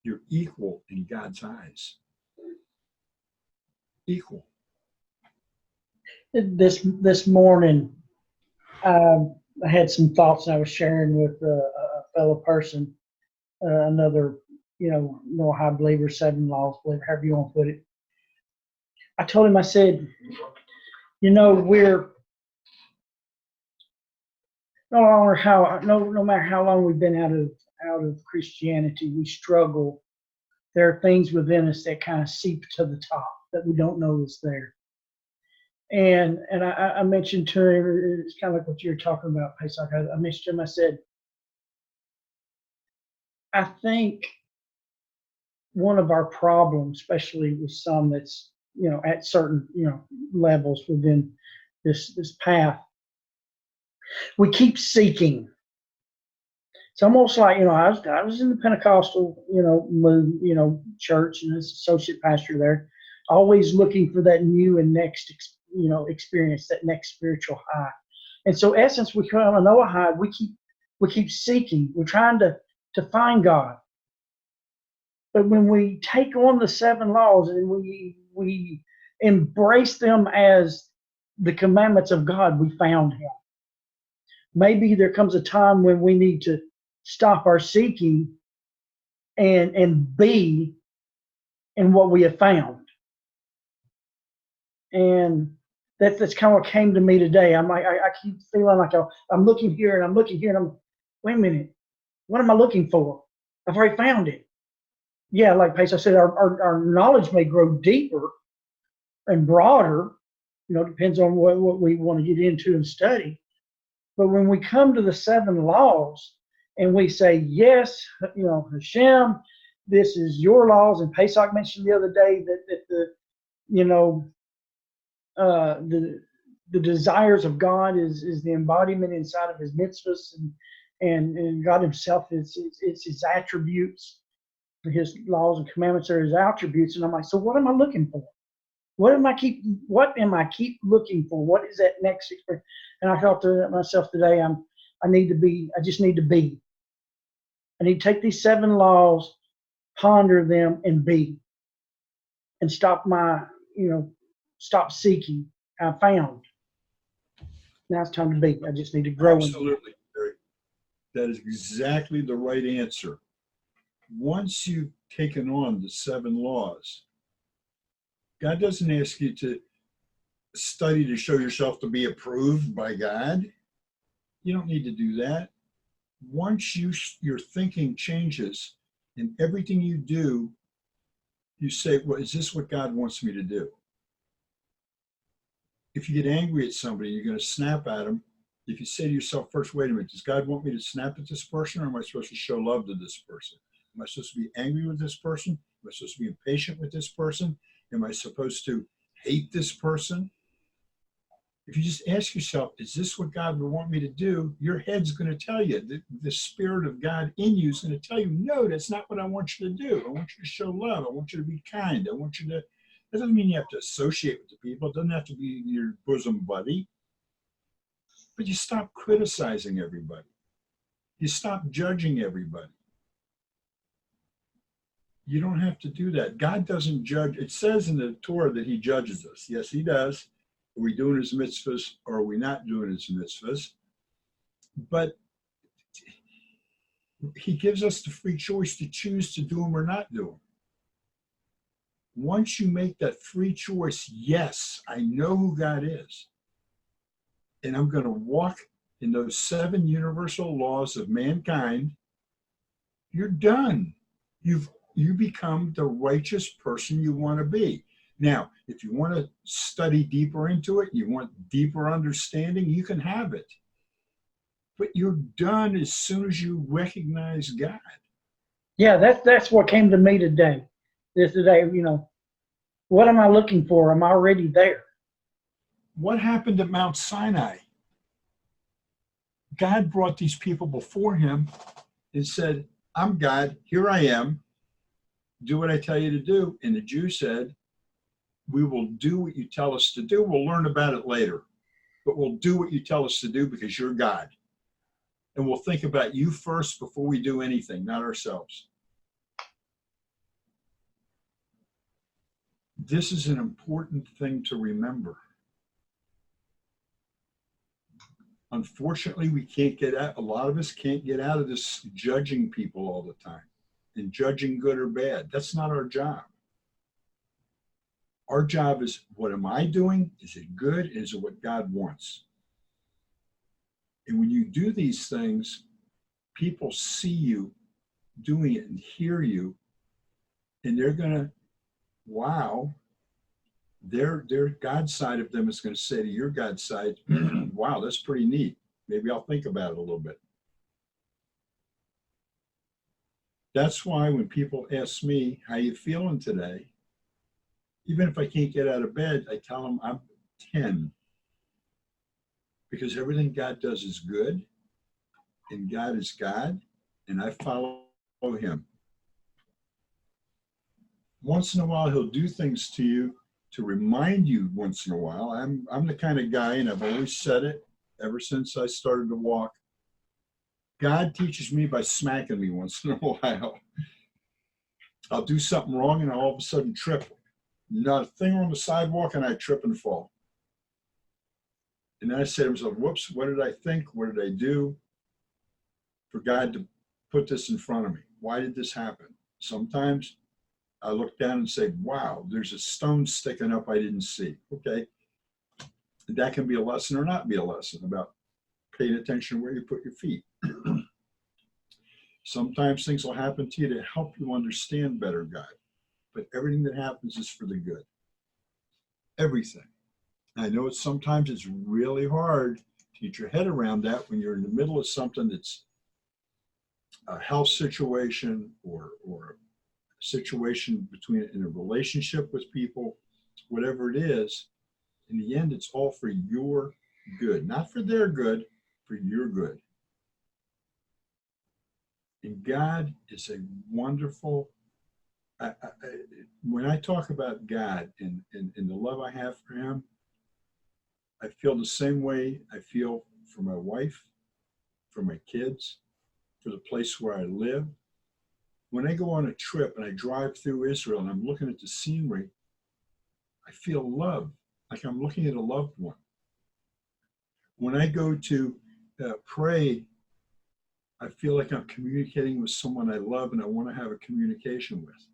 you're equal in God's eyes. Equal. This morning, I had some thoughts I was sharing with a fellow person, another, no high believer, 7 laws believer, however you want to put it. I told him, I said, we're no matter how long we've been out of Christianity, we struggle. There are things within us that kind of seep to the top that we don't know is there. And I mentioned to him, it's kind of like what you're talking about, Pesach. I mentioned to him, I said, I think one of our problems, especially with some that's, at certain, levels within this path, we keep seeking. It's almost like, I was in the Pentecostal, church, and as associate pastor there, always looking for that new and next, experience, that next spiritual high. And so, essence, we come on a high. We keep seeking. We're trying to find God. But when we take on the 7 laws and we embrace them as the commandments of God, we found him. Maybe there comes a time when we need to stop our seeking and be in what we have found. And that's kind of what came to me today. I'm like, I keep feeling like I'm looking here and I'm looking here and I'm, wait a minute, what am I looking for? I've already found it. Yeah, like Pace, I said, our knowledge may grow deeper and broader, depends on what we want to get into and study. But when we come to the 7 laws and we say, yes, Hashem, this is your laws. And Pesach mentioned the other day that the desires of God is the embodiment inside of his mitzvahs, and God himself is his attributes. His laws and commandments are his attributes. And I'm like, so what am I looking for? What am I keep looking for? What is that next experience? And I thought to myself today, I just need to be. I need to take these 7 laws, ponder them, and be. And stop stop seeking. I found. Now it's time to be. I just need to grow. Absolutely, Terry. That is exactly the right answer. Once you've taken on the 7 laws, God doesn't ask you to study to show yourself to be approved by God. You don't need to do that. Once your thinking changes and everything you do, you say, well, is this what God wants me to do? If you get angry at somebody, you're going to snap at them. If you say to yourself first, wait a minute, does God want me to snap at this person, or am I supposed to show love to this person? Am I supposed to be angry with this person? Am I supposed to be impatient with this person? Am I supposed to hate this person? If you just ask yourself, is this what God would want me to do? Your head's going to tell you, the Spirit of God in you is going to tell you, no, that's not what I want you to do. I want you to show love. I want you to be kind. I want you to, that doesn't mean you have to associate with the people. It doesn't have to be your bosom buddy. But you stop criticizing everybody. You stop judging everybody. You don't have to do that. God doesn't judge. It says in the Torah that he judges us. Yes, he does. Are we doing his mitzvahs or are we not doing his mitzvahs? But he gives us the free choice to choose to do them or not do them. Once you make that free choice, yes, I know who God is. And I'm going to walk in those 7 universal laws of mankind. You're done. You become the righteous person you want to be. Now, if you want to study deeper into it, you want deeper understanding, you can have it. But you're done as soon as you recognize God. Yeah, that's what came to me today. Today, what am I looking for? I'm already there. What happened at Mount Sinai? God brought these people before him and said, I'm God, here I am. Do what I tell you to do. And the Jews said, we will do what you tell us to do. We'll learn about it later. But we'll do what you tell us to do because you're God. And we'll think about you first before we do anything, not ourselves. This is an important thing to remember. Unfortunately, we can't get out, a lot of us can't get out of this judging people all the time and judging good or bad. That's not our job. Our job is, what am I doing? Is it good? Is it what God wants? And when you do these things, people see you doing it and hear you, and they're going to, wow, their God side of them is going to say to your God side, wow, that's pretty neat. Maybe I'll think about it a little bit. That's why when people ask me, how you feeling today? Even if I can't get out of bed, I tell them I'm 10. Because everything God does is good, and God is God, and I follow him. Once in a while, he'll do things to you to remind you once in a while. I'm the kind of guy, and I've always said it ever since I started to walk. God teaches me by smacking me once in a while. I'll do something wrong, and I'll all of a sudden trip. Not a thing on the sidewalk, and I trip and fall. And then I say to myself, whoops, what did I think? What did I do for God to put this in front of me? Why did this happen? Sometimes I look down and say, wow, there's a stone sticking up I didn't see. Okay. That can be a lesson or not be a lesson about paying attention where you put your feet. Sometimes things will happen to you to help you understand better God. But everything that happens is for the good. Everything. I know sometimes it's really hard to get your head around that when you're in the middle of something that's a health situation or a situation in a relationship with people, whatever it is. In the end, it's all for your good, not for their good, for your good. And God is a wonderful, when I talk about God and the love I have for him, I feel the same way I feel for my wife, for my kids, for the place where I live. When I go on a trip and I drive through Israel and I'm looking at the scenery, I feel love, like I'm looking at a loved one. When I go to pray, I feel like I'm communicating with someone I love and I want to have a communication with.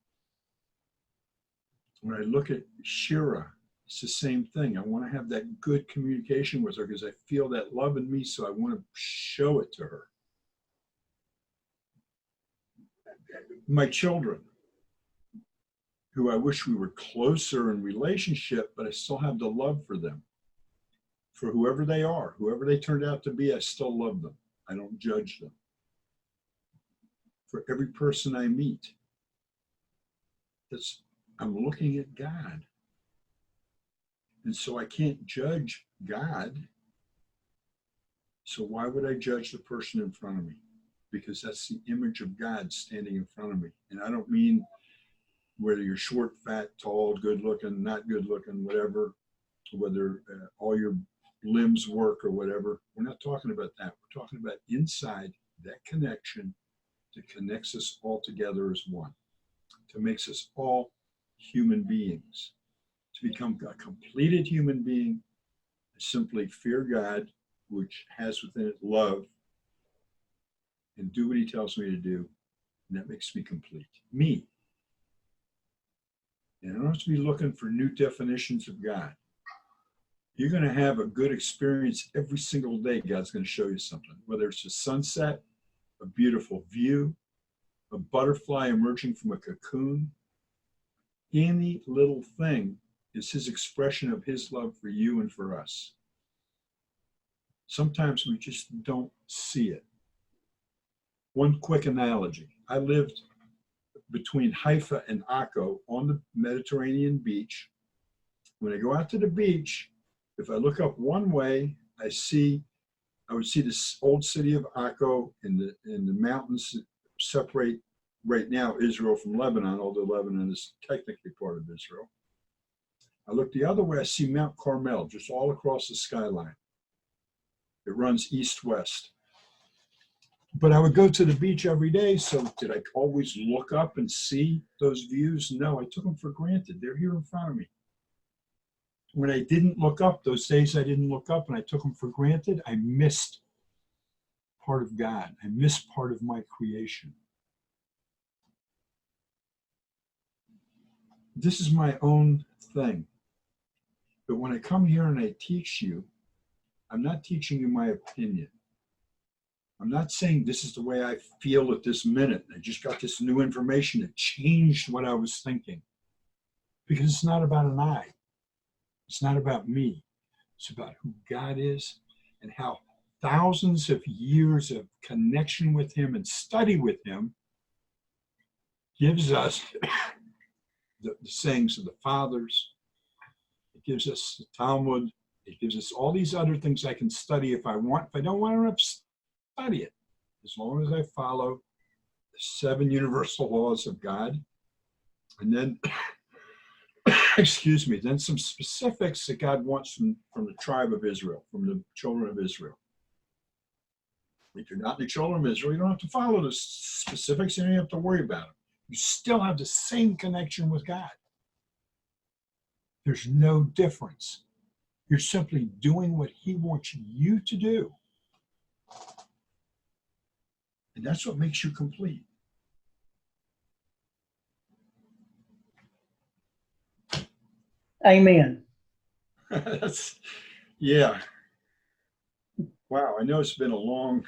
When I look at Shira, it's the same thing. I want to have that good communication with her because I feel that love in me, so I want to show it to her. My children, who I wish we were closer in relationship, but I still have the love for them. For whoever they are, whoever they turned out to be, I still love them. I don't judge them. For every person I meet, I'm looking at God. And so I can't judge God. So why would I judge the person in front of me? Because that's the image of God standing in front of me. And I don't mean whether you're short, fat, tall, good looking, not good looking, whatever, whether all your limbs work or whatever. We're not talking about that. We're talking about inside that connection that connects us all together as one, to makes us all human beings. To become a completed human being, simply fear God, which has within it love, and do what he tells me to do, and that makes me complete. Me. And I don't have to be looking for new definitions of God. You're going to have a good experience every single day. God's going to show you something, whether it's a sunset, a beautiful view, a butterfly emerging from a cocoon. Any little thing is his expression of his love for you and for us. Sometimes we just don't see it. One quick analogy. I lived between Haifa and Akko on the Mediterranean beach. When I go out to the beach, if I look up one way, I would see this old city of Akko and the mountains that separate right now Israel from Lebanon, although Lebanon is technically part of Israel. I look the other way, I see Mount Carmel just all across the skyline. It runs east-west. But I would go to the beach every day, so did I always look up and see those views? No, I took them for granted. They're here in front of me. When I didn't look up, those days I didn't look up and I took them for granted, I missed part of God. I missed part of my creation. This is my own thing. But when I come here and I teach you, I'm not teaching you my opinion. I'm not saying this is the way I feel at this minute. I just got this new information that changed what I was thinking. Because it's not about an I. It's not about me. It's about who God is and how thousands of years of connection with him and study with him gives us the sayings of the fathers. It gives us the Talmud. It gives us all these other things I can study if I want. If I don't want to, I don't have to study it. As long as I follow the 7 universal laws of God. And then, excuse me, then some specifics that God wants from the tribe of Israel, from the children of Israel. If you're not the children of Israel, you don't have to follow the specifics, and you don't have to worry about them. You still have the same connection with God. There's no difference. You're simply doing what he wants you to do. And that's what makes you complete. Amen. Yeah. Wow, I know it's been a long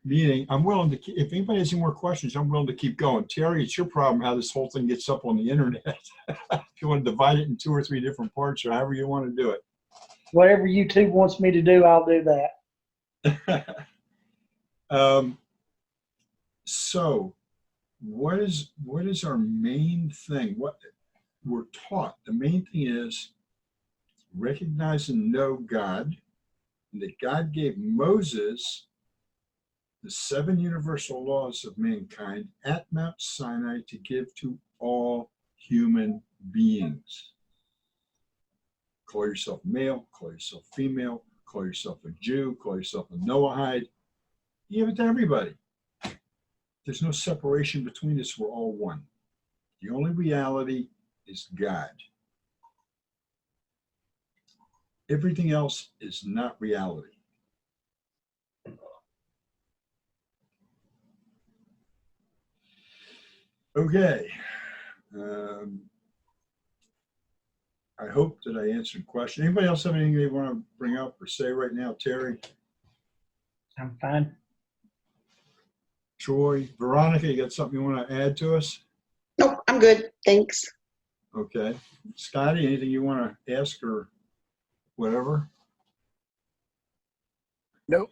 meeting. I'm willing to, if anybody has any more questions, I'm willing to keep going. Terry, it's your problem how this whole thing gets up on the internet. If you want to divide it in 2 or 3 different parts or however you want to do it. Whatever YouTube wants me to do, I'll do that. So what is our main thing? What we're taught, the main thing is recognize and know God, and that God gave Moses the 7 universal laws of mankind at Mount Sinai to give to all human beings. Call yourself male, call yourself female, call yourself a Jew, call yourself a Noahide. Give it to everybody. There's no separation between us. We're all one. The only reality is God. Everything else is not reality. Okay. I hope that I answered the question. Anybody else have anything they want to bring up or say right now? Terry, I'm fine. Troy, Veronica, you got something you want to add to us? Nope, I'm good. Thanks. Okay. Scotty, anything you want to ask or whatever? Nope,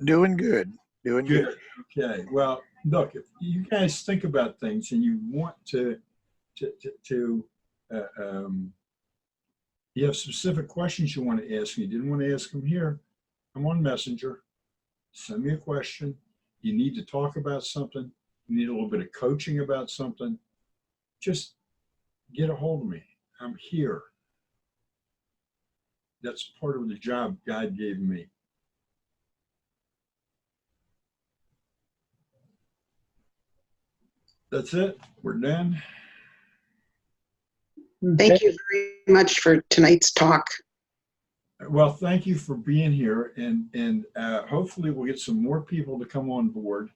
doing good. Doing good. Good. Okay. Well, look, if you guys think about things and you want to you have specific questions you want to ask me, you didn't want to ask them here, I'm on Messenger. Send me a question. You need to talk about something. You need a little bit of coaching about something. Just get a hold of me. I'm here. That's part of the job God gave me. That's it. We're done. Thank you very much for tonight's talk. Well, thank you for being here, and hopefully we'll get some more people to come on board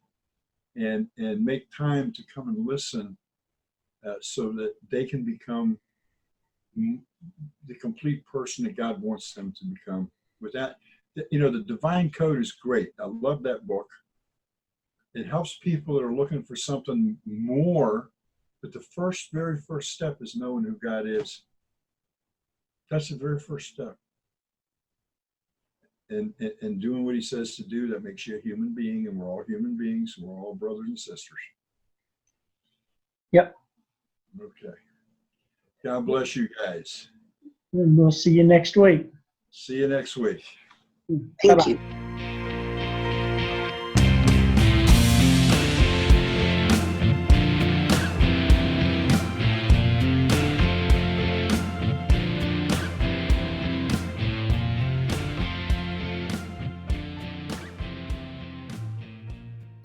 and make time to come and listen, so that they can become the complete person that God wants them to become. With that, the Divine Code is great. I love that book. It helps people that are looking for something more, but the very first step is knowing who God is. That's the very first step. And doing what he says to do, that makes you a human being, and we're all human beings. We're all brothers and sisters. Yep. Okay. God bless you guys. And we'll see you next week. See you next week. Thank Bye-bye. you.